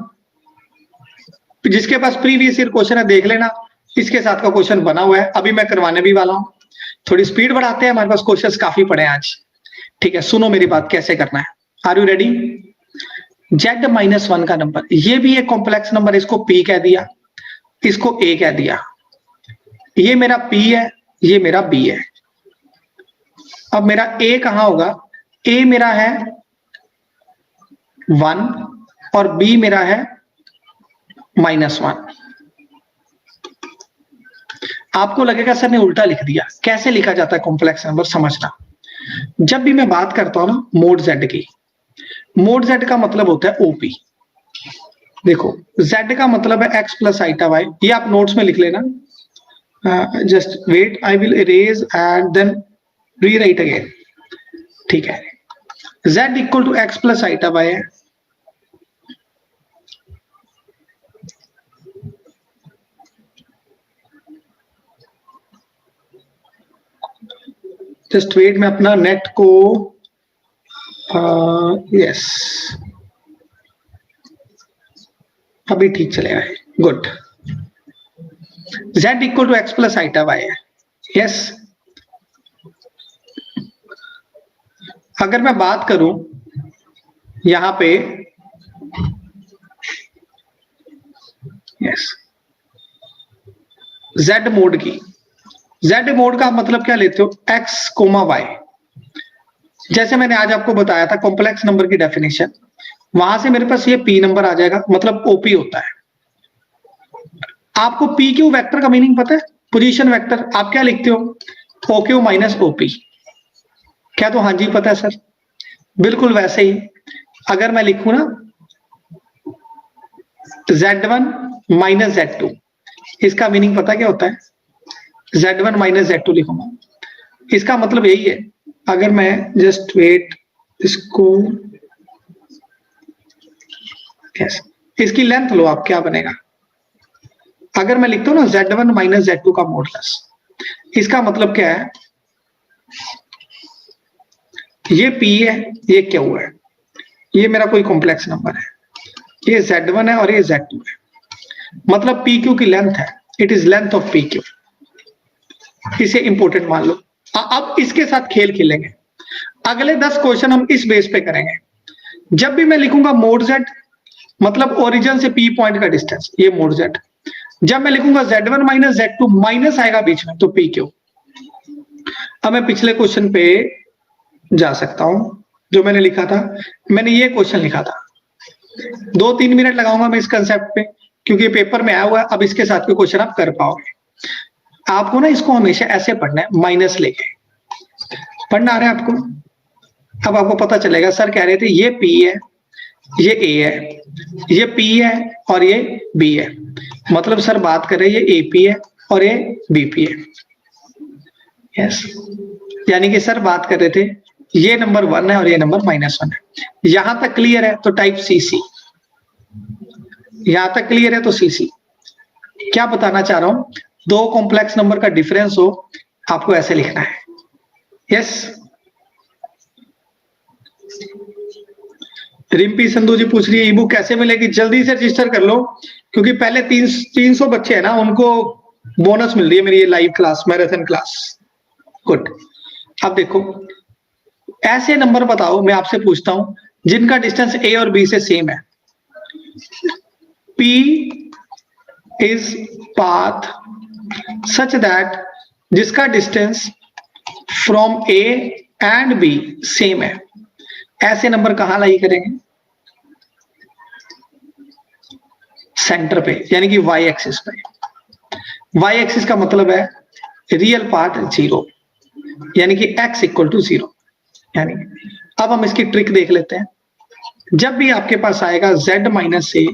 जिसके पास प्रीवियस ईयर क्वेश्चन है देख लेना, इसके साथ का क्वेश्चन बना हुआ है, अभी मैं करवाने भी वाला हूं। थोड़ी स्पीड बढ़ाते हैं, हमारे पास क्वेश्चंस काफी पड़े हैं आज। ठीक है, सुनो मेरी बात कैसे करना है। Are you ready. z-1 का नंबर, ये भी एक कॉम्प्लेक्स नंबर, इसको p कह दिया, इसको a कह दिया। ये मेरा p है, ये मेरा b है। अब मेरा a कहां होगा, a मेरा है 1 और b मेरा है -1। आपको लगेगा सर ने उल्टा लिख दिया, कैसे लिखा जाता है कॉम्प्लेक्स नंबर, समझना। जब भी मैं बात करता हूं ना मोड z की, मोड z का मतलब होता है ओपी। देखो z का मतलब है x प्लस आइटा y, ये आप नोट्स में लिख लेना। Just wait, I will erase and then rewrite again. ठीक है, z equal to x plus iota y है। जस्ट वेट, मैं अपना नेट को यस अभी ठीक चलेगा, good. z equal to x plus iota y है। यस, अगर मैं बात करूं यहां पे, यस, z मोड की, z मोड का मतलब क्या लेते हो, x, y। जैसे मैंने आज आपको बताया था कॉम्प्लेक्स नंबर की डेफिनेशन, वहां से मेरे पास ये p नंबर आ जाएगा, मतलब OP होता है। आपको PQ वेक्टर का मीनिंग पता है, पोजीशन वेक्टर। आप क्या लिखते हो, OQ माइनस OP। क्या तो हाँ जी पता है सर, बिल्कुल वैसे ही अगर मैं लिखूं ना Z1 माइनस Z2, इसका मीनिंग पता क्या होता है, Z1 माइनस Z2 लिखूंगा, इसका मतलब यही है। अगर मैं जस्ट वेट, इसको yes, इसकी लेंथ लो आप, क्या बनेगा। अगर मैं लिखता हूं ना Z1 माइनस Z2 का मॉडुलस, इसका मतलब क्या है, ये P है, ये Q है, ये मेरा कोई कॉम्प्लेक्स नंबर है, ये Z1 है और ये Z2 है, मतलब PQ की लेंथ है, it is length of PQ। इसे इंपॉर्टेंट मान लो। अब इसके साथ खेल खेलेंगे, अगले 10 क्वेश्चन हम इस बेस पे करेंगे। जब भी मैं लिखूंगा मोड Z, मतलब ओरिजिन से P पॉइंट का डिस्टेंस, ये मोड Z। जब मैं लिखूंगा Z1 माइनस Z2, माइनस आएगा बीच में, तो PQ। अब मैं पिछले क्वेश्चन पे जा सकता हूं, जो मैंने लिखा था, मैंने ये क्वेश्चन लिखा था। 2-3 मिनट लगाऊंगा मैं इस कंसेप्ट पे, क्योंकि पेपर में आया हुआ है। अब इसके साथ के क्वेश्चन आप कर पाओगे। आपको ना इसको हमेशा ऐसे पढ़ना है, माइनस लेके पढ़ना आ रहा है आपको। अब आपको पता चलेगा, सर कह रहे थे ये P है, ये A है, ये P है और ये B है, मतलब सर बात कर रहे हैं ये AP है और ये BP है। यस, यानी कि सर बात कर रहे थे ये नंबर 1 है और ये नंबर -1 है। यहां तक क्लियर है तो टाइप सीसी, यहां तक क्लियर है तो सीसी। क्या बताना चाह रहा हूं, दो कॉम्प्लेक्स नंबर का डिफरेंस हो आपको ऐसे लिखना है। यस, रिम्पी संधू जी पूछ रही है ई बुक कैसे मिलेगी, जल्दी से रजिस्टर कर लो क्योंकि पहले 300 बच्चे हैं ना, उनको बोनस मिल रही है मेरी ये live class, marathon class. Good. अब देखो ऐसे नंबर बताओ, मैं आपसे पूछता हूं जिनका डिस्टेंस ए और बी से सेम है। P is path such that जिसका distance from A and B same है, ऐसे नंबर कहां लाई करेंगे? सेंटर पे, यानी कि y एक्सिस पे। y एक्सिस का मतलब है रियल पार्ट 0, यानी कि x इक्वल टू 0। यानी अब हम इसकी ट्रिक देख लेते हैं। जब भी आपके पास आएगा z minus a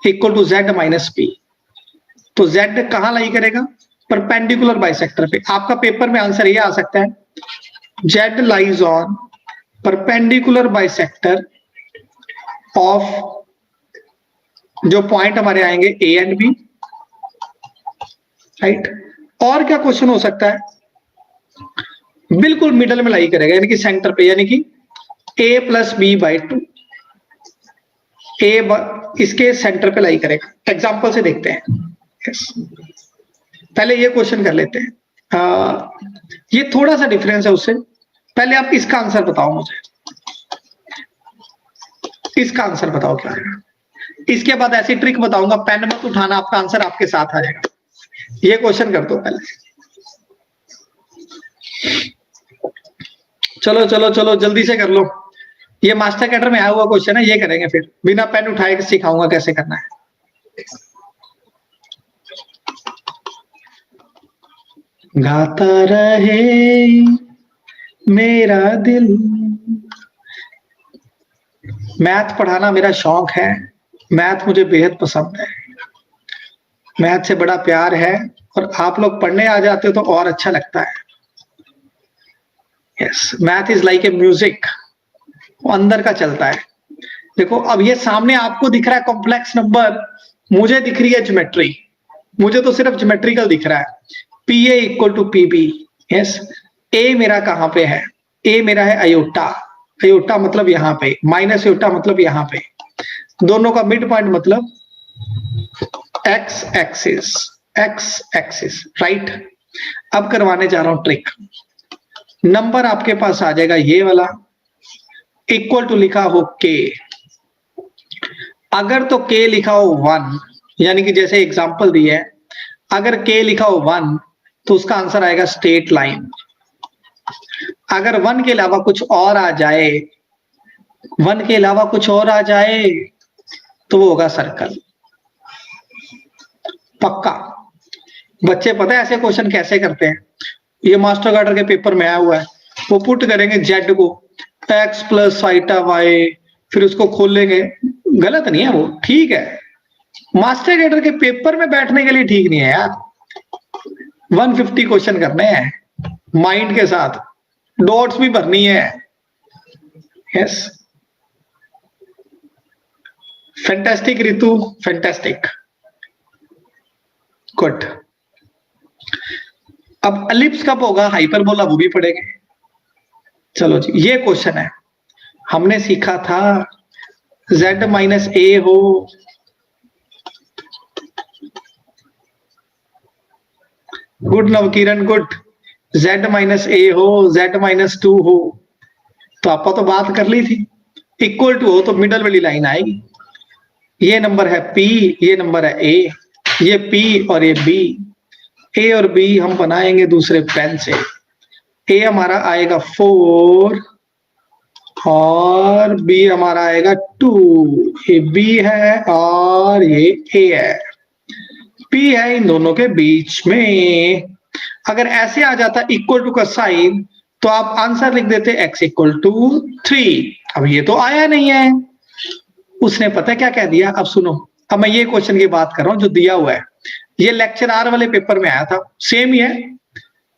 equal to z minus b, तो z कहां लाई करेगा? परपेंडिकुलर बाइसेक्टर पे। आपका पेपर में आंसर ये आ सकता है z lies on perpendicular bisector of, जो पॉइंट हमारे आएंगे ए एंड बी, राइट। और क्या क्वेश्चन हो सकता है? बिल्कुल मिडल में लाई करेगा, यानी कि सेंटर पे, यानी कि a प्लस बी बाई 2, इसके सेंटर पे लाई करेगा। एग्जाम्पल से देखते हैं। yes. पहले ये क्वेश्चन कर लेते हैं, ये थोड़ा सा डिफरेंस है उससे। पहले आप इसका आंसर बताओ मुझे, इसका आंसर बताओ क्या है। इसके बाद ऐसी ट्रिक बताऊंगा, पेन मत उठाना, आपका आंसर आपके साथ आ जाएगा। ये क्वेश्चन कर दो पहले। चलो चलो चलो जल्दी से कर लो, ये मास्टर कैडर में आया हुआ क्वेश्चन है, ये करेंगे फिर बिना पेन उठाए सिखाऊंगा कैसे करना है। गाता रहे मेरा दिल। मैथ पढ़ाना मेरा शौक है, मैथ मुझे बेहद पसंद है, मैथ से बड़ा प्यार है, और आप लोग पढ़ने आ जाते हो तो और अच्छा लगता है। Yes, math is like a music, वो अंदर का चलता है। देखो अब ये सामने आपको दिख रहा है कॉम्प्लेक्स नंबर, मुझे दिख रही है ज्योमेट्री, मुझे तो सिर्फ ज्योमेट्रिकल दिख रहा है। P A equal to P B. Yes, A मेरा कहां पे है? ए मेरा है अयोटा, अयोटा मतलब यहां पे, माइनस अयोटा मतलब यहां पे, दोनों का मिड पॉइंट मतलब x axis, x axis, right. अब करवाने जा रहा हूं ट्रिक। नंबर आपके पास आ जाएगा ये वाला, इक्वल टू लिखा हो के। अगर तो के लिखा हो 1, यानी कि जैसे एग्जांपल दी है, अगर के लिखा हो 1 तो उसका आंसर आएगा स्ट्रेट लाइन। अगर 1 के अलावा कुछ और आ जाए, 1 के अलावा कुछ और आ जाए तो वो होगा सर्कल, पक्का। बच्चे पता है ऐसे क्वेश्चन कैसे करते हैं? ये मास्टर गार्डर के पेपर में आया हुआ है, वो पुट करेंगे जेड को एक्स प्लस साइटा वाई, फिर उसको खोलेंगे। गलत नहीं है वो, ठीक है, मास्टर गार्डर के पेपर में बैठने के लिए ठीक नहीं है यार। 150 क्वेश्चन करने हैं माइंड के साथ, डॉट्स भी भरनी है। Yes, fantastic Ritu, fantastic, good. अब एलिप्स कब होगा, हाइपरबोला, वो भी पढ़ेंगे। चलो जी, ये क्वेश्चन है, हमने सीखा था z माइनस ए हो, good Navkiran, good. z minus ए हो, z माइनस 2 हो, तो आपा तो बात कर ली थी। इक्वल टू हो तो मिडल वाली लाइन आएगी। ये नंबर है p, ये नंबर है a, ये p और ये b। a और b हम बनाएंगे दूसरे पेन से। a हमारा आएगा 4 और b हमारा आएगा 2। ये b है और ये a है, p है इन दोनों के बीच में। अगर ऐसे आ जाता इक्वल टू का साइन तो आप आंसर लिख देते x इक्वल टू 3। अब ये तो आया नहीं है, उसने पता क्या कह दिया। अब सुनो, अब मैं ये क्वेश्चन की बात कर रहा हूं जो दिया हुआ है, ये लेक्चर आर वाले पेपर में आया था, सेम ही है।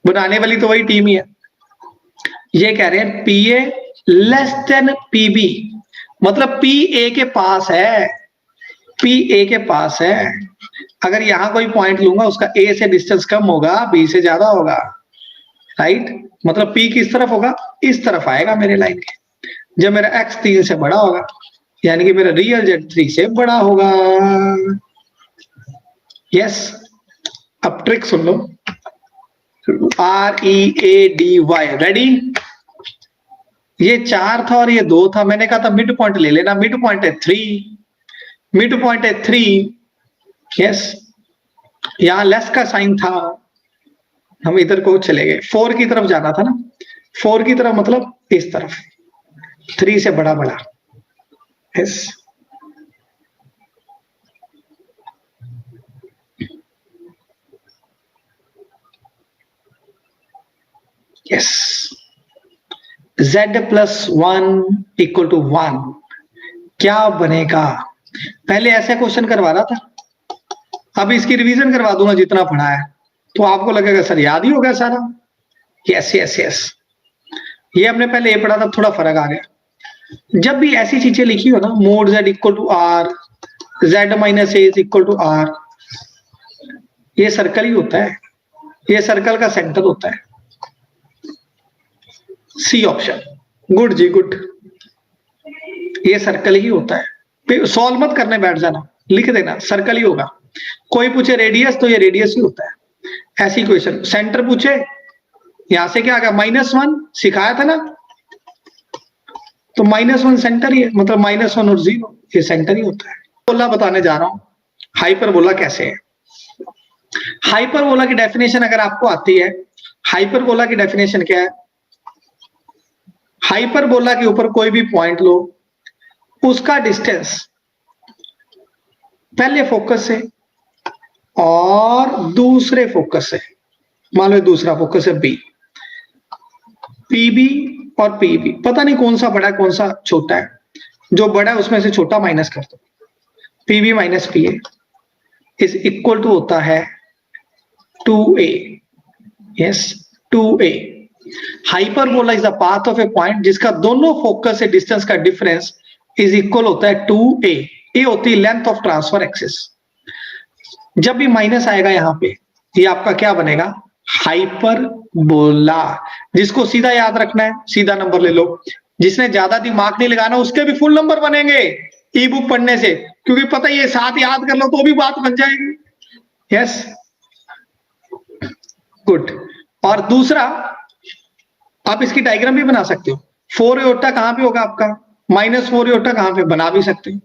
बनाने वाली तो वही टीम ही है। ये कह रहे हैं P A less than PB, मतलब पी ए के पास है, पी ए के पास है। अगर यहां कोई पॉइंट लूंगा उसका ए से डिस्टेंस कम होगा, बी से ज्यादा होगा, राइट। मतलब पी किस तरफ होगा, इस तरफ आएगा मेरे लाइन के, जब मेरा एक्स 3 से बड़ा होगा, यानी कि मेरा रियल जेड 3 से बड़ा होगा। यस, अब ट्रिक सुन लो, READY, रेडी। ये 4 था और ये 2 था, मैंने कहा था मिड पॉइंट ले लेना, मिड पॉइंट है 3, मिड पॉइंट है 3। यस, यहां लेस का साइन था, हम इधर को चले गए, 4 की तरफ जाना था ना, 4 की तरफ मतलब इस तरफ, 3 से बड़ा बड़ा। Yes, yes, Z+1 equal to 1 क्या बनेगा। पहले ऐसे क्वेश्चन करवा रहा था, अब इसकी रिवीजन करवा दूंगा जितना पढ़ा है, तो आपको लगेगा सर याद ही हो गया सारा। यस यस यस, ये हमने पहले ये पढ़ा था, थोड़ा फर्क आ गया। जब भी ऐसी चीजें लिखी हो ना, mod Z equal to R, Z-A equal to R, ये सर्कल ही होता है, ये सर्कल का सेंटर होता है। सी ऑप्शन, गुड जी गुड, ये सर्कल ही होता है। सॉल्व मत करने बैठ जाना, लिख देना सर्कल ही होगा। कोई पूछे रेडियस तो ये रेडियस ही होता है। ऐसी क्वेश्चन, सेंटर पूछे, यहां से क्या आ गया -1, सिखाया था ना, तो -1 सेंटर ही है, मतलब -1 और 0 ये सेंटर ही होता है। बोला बताने जा रहा हूं हाइपरबोला कैसे है। हाइपरबोला की डेफिनेशन अगर आपको आती है, हाइपरबोला की डेफिनेशन क्या है, हाइपरबोला के ऊपर कोई भी पॉइंट लो, उसका डिस्टेंस पहले फोकस से और दूसरे फोकस से, मान लो दूसरा फोकस है बी, पीबी और पीबी, पता नहीं कौन सा बड़ा है कौन सा छोटा है, जो बड़ा है उसमें से छोटा माइनस कर दो, PB minus P A is equal to होता है 2a। Yes, 2a। Hyperbola is the path of a point जिसका दोनों फोकस से डिस्टेंस का डिफरेंस इज इक्वल होता है 2a। ए होती है लेंथ ऑफ ट्रांसफर एक्सिस। जब भी माइनस आएगा यहां पे, ये आपका क्या बनेगा, हाइपरबोला। जिसको सीधा याद रखना है सीधा नंबर ले लो, जिसने ज्यादा दिमाग नहीं लगाना उसके भी फुल नंबर बनेंगे ई बुक पढ़ने से, क्योंकि पता ये 7 याद कर लो तो भी बात बन जाएगी। Yes, good. और दूसरा, आप इसकी डायग्राम भी बना सकते हो, 4 आयोटा कहां पे होगा आपका, -4 आयोटा कहां पे, बना भी सकते हो।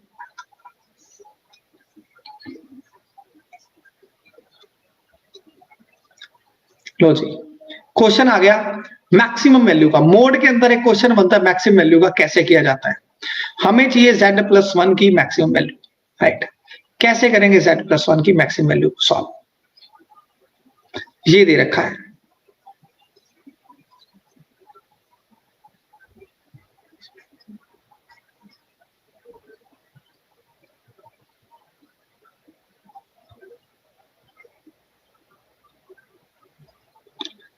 लो जी, क्वेश्चन आ गया मैक्सिमम वैल्यू का। मोड के अंदर एक क्वेश्चन बनता है मैक्सिमम वैल्यू का, कैसे किया जाता है। हमें चाहिए Z+1 की मैक्सिमम वैल्यू, राइट। कैसे करेंगे Z+1 की मैक्सिमम वैल्यू सॉल्व, ये दे रखा है।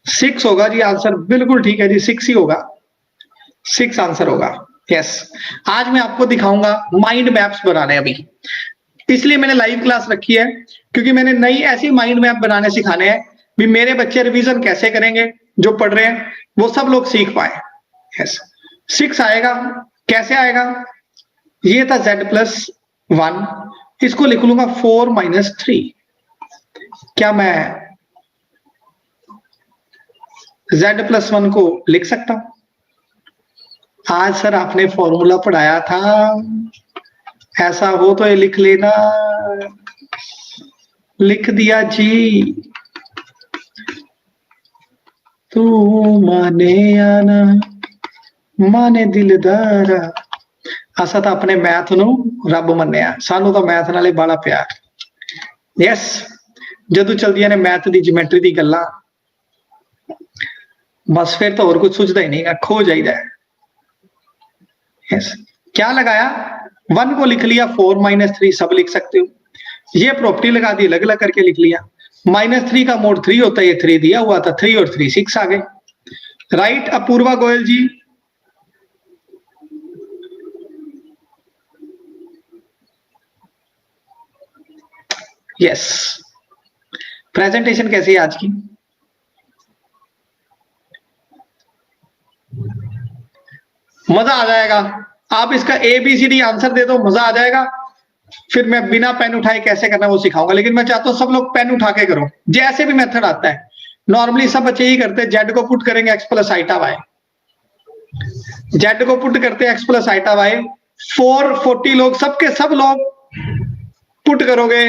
सिक्स होगा जी आंसर, बिल्कुल ठीक है जी, 6 ही होगा, 6 आंसर होगा। यस, आज मैं आपको दिखाऊंगा माइंड मैप्स बनाने, अभी इसलिए मैंने लाइव क्लास रखी है, क्योंकि मैंने नई ऐसी माइंड मैप बनाने सिखाने हैं भी मेरे बच्चे रिवीजन कैसे करेंगे, जो पढ़ रहे हैं वो सब लोग सीख पाए। यस, 6 आएगा, कैसे आएगा, ये था Z+1, इसको लिख लूंगा 4 - 3। क्या मैं Z+1 को लिख सकता हूं? आज सर आपने फॉर्मूला पढ़ाया था, ऐसा हो तो ये लिख लेना। लिख दिया जी, तू माने आना माने दिलदारा, असा तो अपने मैथ नू रब मन्निया, सानू तो मैथ नाले बड़ा प्यार। यस, जदों चलदियां ने मैथ दी ज्योमेट्री दी गल्लां, बस फिर तो और कुछ सुझदा ही नहीं, खो जाइदा है। यस, क्या लगाया, 1 को लिख लिया, 4 - 3 सब लिख सकते हो। ये प्रॉपर्टी लगा दी, अलग अलग करके लिख लिया। -3 का मोड 3 होता है, ये 3 दिया हुआ था, 3 और 3 6 आ गए। राइट। अपूर्वा गोयल जी, यस। प्रेजेंटेशन कैसी है आज की? मजा आ जाएगा। आप इसका ABCD आंसर दे दो, मजा आ जाएगा। फिर मैं बिना पेन उठाए कैसे करना वो सिखाऊंगा, लेकिन मैं चाहता हूं सब लोग पेन उठा के करो, जैसे भी मेथड आता है। नॉर्मली सब बच्चे ही करते हैं, जेड को पुट करेंगे x plus iota y, z को पुट करते हैं x प्लस आइटा वाई। 440 लोग, सबके सब लोग पुट करोगे।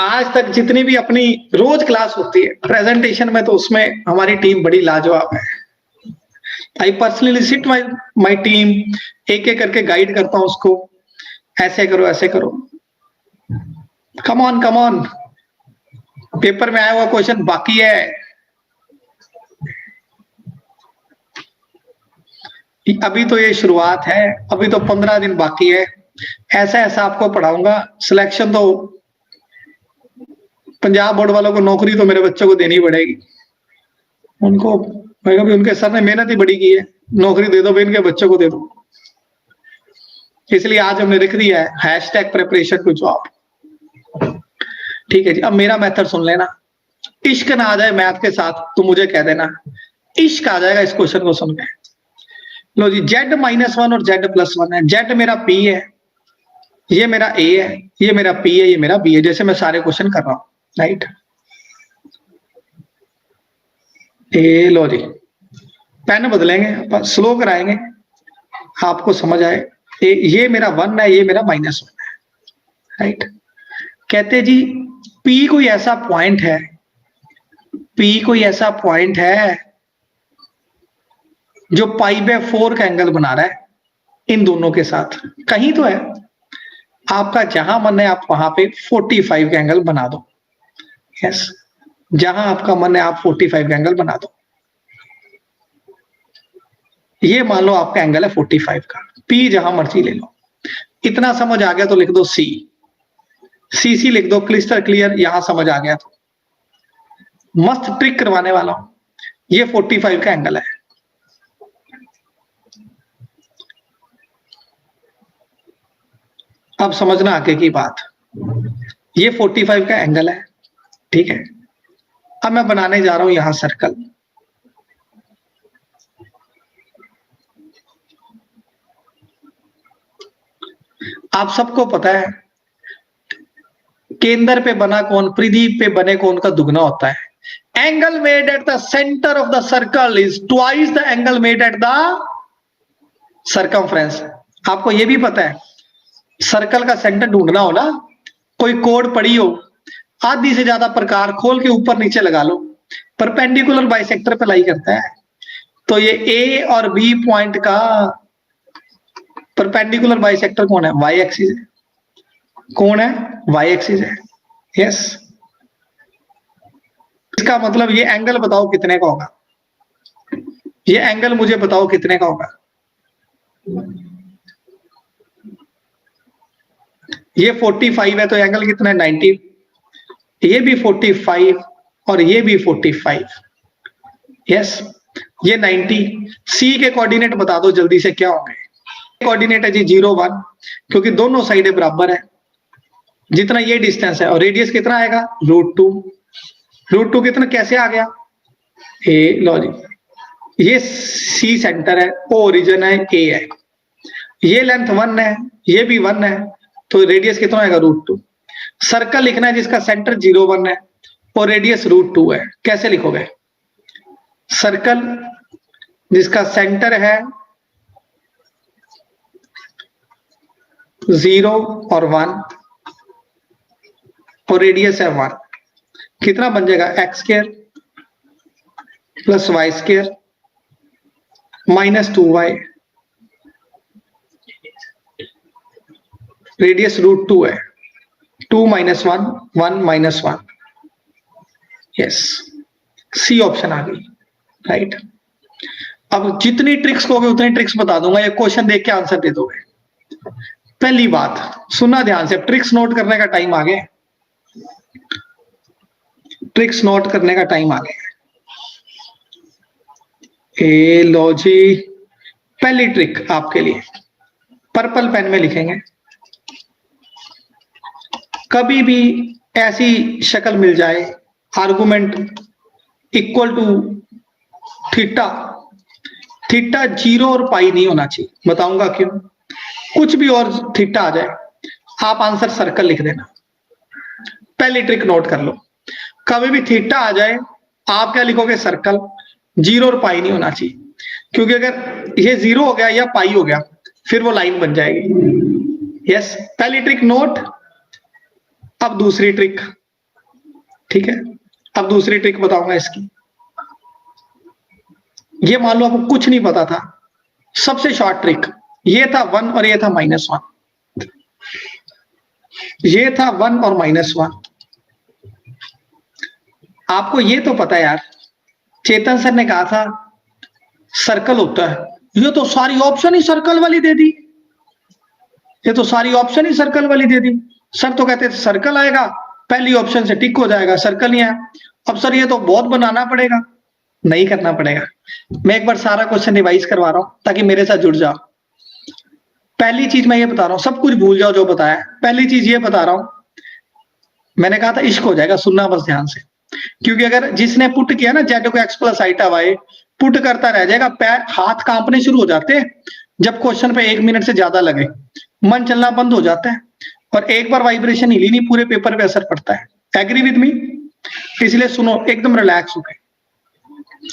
आज तक जितनी भी अपनी रोज क्लास होती है प्रेजेंटेशन में, तो उसमें हमारी टीम बड़ी लाजवाब है। I personally sit my team, एक एक करके गाइड करता हूं उसको, ऐसे करो ऐसे करो। Come on come on, paper में आया हुआ क्वेश्चन बाकी है। अभी तो ये शुरुआत है, अभी तो 15 दिन बाकी है। ऐसा ऐसा आपको पढ़ाऊंगा। सिलेक्शन तो पंजाब बोर्ड वालों को, नौकरी तो मेरे बच्चों को देनी पड़ेगी। उनको भी उनके सर ने मेहनत ही बड़ी की है, नौकरी दे दो भाई, इनके बच्चों को दे दो। इसलिए आज हमने लिख दिया है हैशटैग प्रिपरेशन टू जॉब। ठीक है जी। अब मेरा मेथड सुन लेना। इश्क ना आ जाए मैथ के साथ तो मुझे कह देना, इश्क आ जाएगा इस क्वेश्चन को सुन के। लो जी, Z-1 और Z+1 है। Z मेरा P है, ये मेरा A है, ये मेरा P है, ये मेरा B है, जैसे मैं सारे क्वेश्चन कर रहा हूं। राइट। लो जी, पेन बदलेंगे, स्लो कराएंगे, आपको समझ आए। ये मेरा 1 है, ये मेरा -1 है। राइट। कहते जी P कोई ऐसा पॉइंट है, P कोई ऐसा पॉइंट है जो π/4 का एंगल बना रहा है इन दोनों के साथ, कहीं तो है। आपका जहां मन है आप वहां पे 45 का एंगल बना दो। यस, जहां आपका मन है आप 45 का एंगल बना दो। ये मान लो आपका एंगल है 45 का, P जहां मर्जी ले लो। इतना समझ आ गया तो लिख दो C, CC लिख दो, क्लिस्टर क्लियर। यहां समझ आ गया तो मस्त ट्रिक करवाने वाला हूं। ये 45 का एंगल है। अब समझना आगे की बात, ये 45 का एंगल है। ठीक है। अब मैं बनाने जा रहा हूं यहां सर्कल। आप सबको पता है केंद्र पे बना कोण परिधि पे बने कोण का दुगना होता है। Angle made at the centre of the circle is twice the angle made at the circumference. आपको यह भी पता है, सर्कल का सेंटर ढूंढना हो ना, कोई कोड पड़ी हो, आधी से ज्यादा प्रकार खोल के ऊपर नीचे लगा लो, परपेंडिकुलर बाइसेक्टर पे लाई करता है। तो ये A और B पॉइंट का परपेंडिकुलर बाइसेक्टर कौन है? Y एक्सिस है। कौन है? Y एक्सिस है। यस। इसका मतलब ये एंगल बताओ कितने का होगा, ये एंगल मुझे बताओ कितने का होगा। ये 45 है तो एंगल कितना है? 90। ये भी 45 और ये भी 45। यस, ये 90। सी के कोऑर्डिनेट बता दो जल्दी से, क्या होंगे? कोऑर्डिनेट है जी 0 1, क्योंकि दोनों साइडें बराबर है। जितना ये डिस्टेंस है, और रेडियस कितना आएगा? √2। √2 कितना कैसे आ गया? लो जी, ये सी सेंटर है, ओ ओरिजिन है, ए है, ये लेंथ 1 है, ये भी 1 है, तो रेडियस कितना आएगा? √2। सर्कल लिखना है जिसका सेंटर 0 1 है और रेडियस √2 है। कैसे लिखोगे? सर्कल जिसका सेंटर है 0 और 1 और रेडियस है 1, कितना बन जाएगा? x² + y² - 2y, रेडियस √2 है। 2 - 1 1 - 1। यस, सी ऑप्शन आ गई। राइट। अब जितनी ट्रिक्स कहोगे उतनी ट्रिक्स बता दूंगा, ये क्वेश्चन देख के आंसर दे दोगे। पहली बात सुनना ध्यान से, ट्रिक्स नोट करने का टाइम आ गया, ट्रिक्स नोट करने का टाइम आ गया। ए लो जी, पहली ट्रिक आपके लिए, पर्पल पेन में लिखेंगे। कभी भी ऐसी शक्ल मिल जाए, argument equal to theta, theta 0 और पाई नहीं होना चाहिए, बताऊंगा क्यों। कुछ भी और थीटा आ जाए, आप आंसर सर्कल लिख देना। पहली ट्रिक नोट कर लो, कभी भी थीटा आ जाए आप क्या लिखोगे, सर्कल। 0 और पाई नहीं होना चाहिए, क्योंकि अगर ये 0 हो गया या पाई हो गया फिर वो लाइन बन जाएगी। यस, पहली ट्रिक नोट। अब दूसरी ट्रिक, ठीक है, अब दूसरी ट्रिक बताऊंगा इसकी। ये मान लो आपको कुछ नहीं पता था, सबसे शॉर्ट ट्रिक, ये था 1 और ये था -1, ये था 1 और -1। आपको ये तो पता है यार, चेतन सर ने कहा था सर्कल होता है, ये तो सारी ऑप्शन ही सर्कल वाली दे दी, ये तो सारी ऑप्शन ही सर्कल वाली दे दी। सर तो कहते थे सर्कल आएगा, पहली ऑप्शन से टिक हो जाएगा, सर्कल नहीं आया। अब सर ये तो बहुत बनाना पड़ेगा। नहीं करना पड़ेगा, मैं एक बार सारा क्वेश्चन रिवाइज करवा रहा हूं ताकि मेरे साथ जुड़ जाओ। पहली चीज मैं ये बता रहा हूं, सब कुछ भूल जाओ जो बताया। पहली चीज ये बता रहा हूं, मैंने कहा था इश्क हो जाएगा, सुनना बस ध्यान से, क्योंकि अगर जिसने पुट किया ना जेड को x plus iota y, put करता रह जाएगा, पैर हाथ कांपने शुरू हो जाते हैं जब क्वेश्चन पे 1 मिनट से ज्यादा लगे, मन चलना बंद हो जाता है, और एक बार वाइब्रेशन हिली नहीं पूरे पेपर पे असर पड़ता है। Agree with me? इसलिए सुनो, एकदम रिलैक्स हो गए,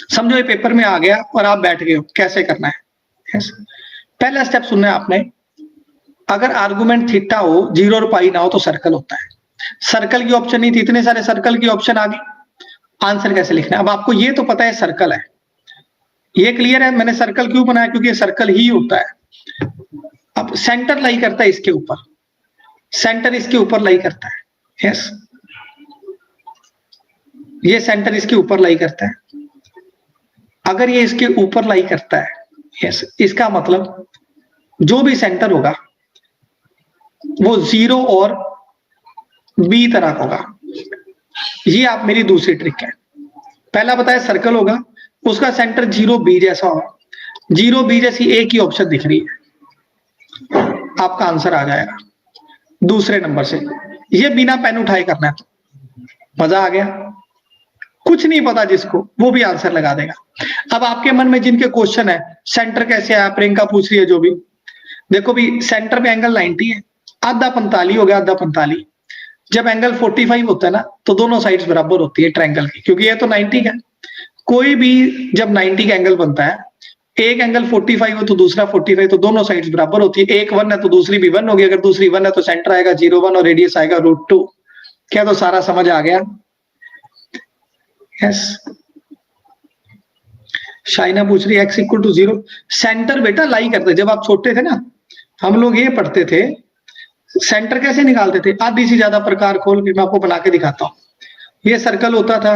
समझो ये पेपर में आ गया और आप बैठ गए हो, कैसे करना है। yes. पहला स्टेप सुनना है आपने, अगर आर्गुमेंट थीटा हो, 0 और पाई ना हो तो सर्कल होता है। सर्कल की ऑप्शन नहीं थी, इतने सारे सर्कल की ऑप्शन आ गई, आंसर कैसे लिखना है। अब आपको ये तो पता है सर्कल है, ये क्लियर है। मैंने सर्कल क्यों बनाया, क्योंकि ये सर्कल ही होता है। अब सेंटर लाई करता है इसके ऊपर, सेंटर इसके ऊपर लाई करता है। यस, ये सेंटर इसके ऊपर लाई करता है। अगर ये इसके ऊपर लाई करता है, यस, इसका मतलब जो भी सेंटर होगा वो 0 और बी तरह होगा। ये आप मेरी दूसरी ट्रिक है। पहला बताया सर्कल होगा, उसका सेंटर 0 बी जैसा होगा, 0 बी जैसी एक ही ऑप्शन दिख रही है, आपका आंसर आ जाएगा। दूसरे नंबर से ये बिना पेन उठाए करना है, तो मजा आ गया। कुछ नहीं पता जिसको, वो भी आंसर लगा देगा। अब आपके मन में जिनके क्वेश्चन है सेंटर कैसे आया, प्रियंका पूछ रही है, जो भी, देखो भी सेंटर पे एंगल 90 है, आधा 45 हो गया, आधा 45। जब एंगल 45 होता है ना तो दोनों साइड्स बराबर होती है ट्रायंगल की, क्योंकि ये तो 90 का। कोई भी जब 90 का एंगल बनता है, एक एंगल 45 हो तो दूसरा 45, तो दोनों साइड्स बराबर होती है। एक 1 है तो दूसरी भी 1 होगी, अगर दूसरी 1 है तो सेंटर आएगा 0, 1 और रेडियस आएगा √2। क्या तो सारा समझ आ गया? यस। शाइना पूछ रही है x = 0। सेंटर बेटा लाई करते, जब आप छोटे थे ना हम लोग ये पढ़ते थे, सेंटर कैसे निकालते थे, आधी से ज्यादा प्रकार खोल के मैं आपको बना के दिखाता हूँ। ये सर्कल होता था,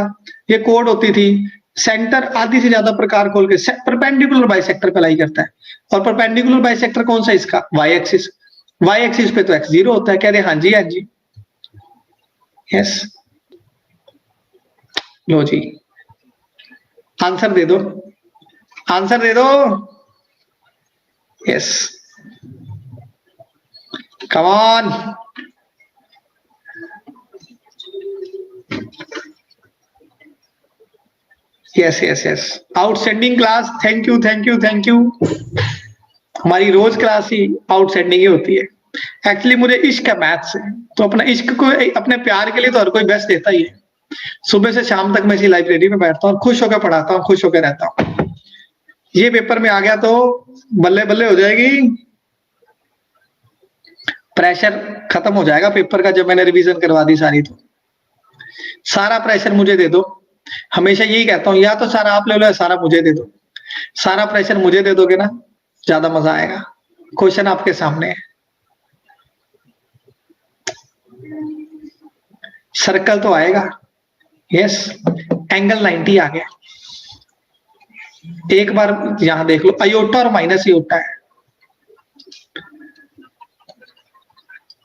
ये कोड होती थी, सेंटर आधी से ज्यादा प्रकार खोल के परपेंडिकुलर बाइसेक्टर पे लाई करता है। और परपेंडिकुलर बाइसेक्टर कौन सा, इसका वाई एक्सिस। वाई एक्सिस पे तो x 0 होता है। कह रहे हाँ जी, हाँ जी, यस। लो जी, आंसर दे दो, आंसर दे दो। Yes, come on. Yes yes yes, outstanding class, thank you thank you thank you. हमारी रोज क्लास ही आउटस्टैंडिंग ही होती है। एक्चुअली मुझे इश्क है मैथ से, तो अपना इश्क को, अपने प्यार के लिए तो हर कोई बेस्ट देता ही है। सुबह से शाम तक मैं इसी लाइब्रेरी में बैठता हूँ, खुश होकर पढ़ाता हूँ, खुश होकर रहता हूँ। ये पेपर में आ गया तो बल्ले बल्ले हो जाएगी, प्रेशर खत्म हो जाएगा पेपर का। जब मैंने रिवीजन करवा दी सारी, तो सारा प्रेशर मुझे दे दो। हमेशा यही कहता हूँ, या तो सारा आप ले लो या सारा मुझे दे दो। सारा प्रेशर मुझे दे दोगे ना, ज्यादा मजा आएगा। क्वेश्चन आपके सामने है, सर्कल तो आएगा। यस, एंगल 90 आ गया। एक बार यहां देख लो, अयोटा और माइनस अयोटा है।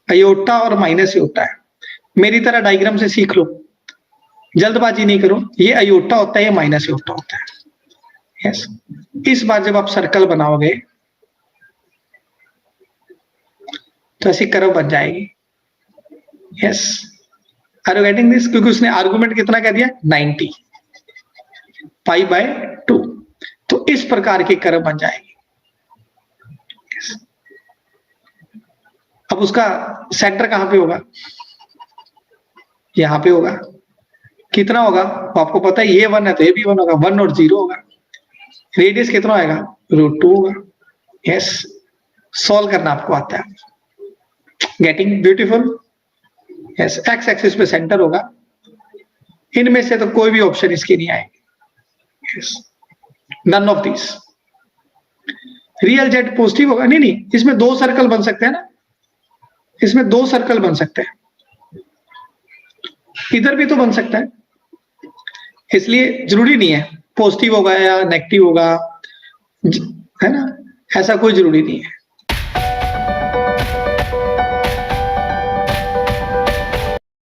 अयोटा और माइनस अयोटा है। मेरी तरह डायग्राम से सीख लो, जल्दबाजी नहीं करो। ये अयोटा होता है, ये माइनस अयोटा होता है। यस, इस बार जब आप सर्कल बनाओगे तो ऐसी कर्व बन जाएगी। Yes, are you getting this? क्योंकि उसने आर्गुमेंट कितना कह दिया, 90 π/2। तो इस प्रकार की कर्व बन जाएगी। yes. अब उसका सेंटर कहां पे होगा, यहां पे होगा। कितना होगा वो आपको पता है, ये 1 है तो ये भी 1 होगा, 1 और 0 होगा। रेडियस कितना आएगा, √2 होगा। यस, सॉल्व करना आपको आता है। Getting beautiful? Yes, x axis पे सेंटर होगा। इनमें से तो कोई भी ऑप्शन इसकी नहीं आएगी। Yes, none of this. Real z positive होगा? नहीं नहीं, इसमें 2 सर्कल बन सकते हैं ना, इसमें 2 सर्कल बन सकते हैं, इधर भी तो बन सकता है। इसलिए जरूरी नहीं है पॉजिटिव होगा या नेगेटिव होगा, है ना, ऐसा कोई जरूरी नहीं है।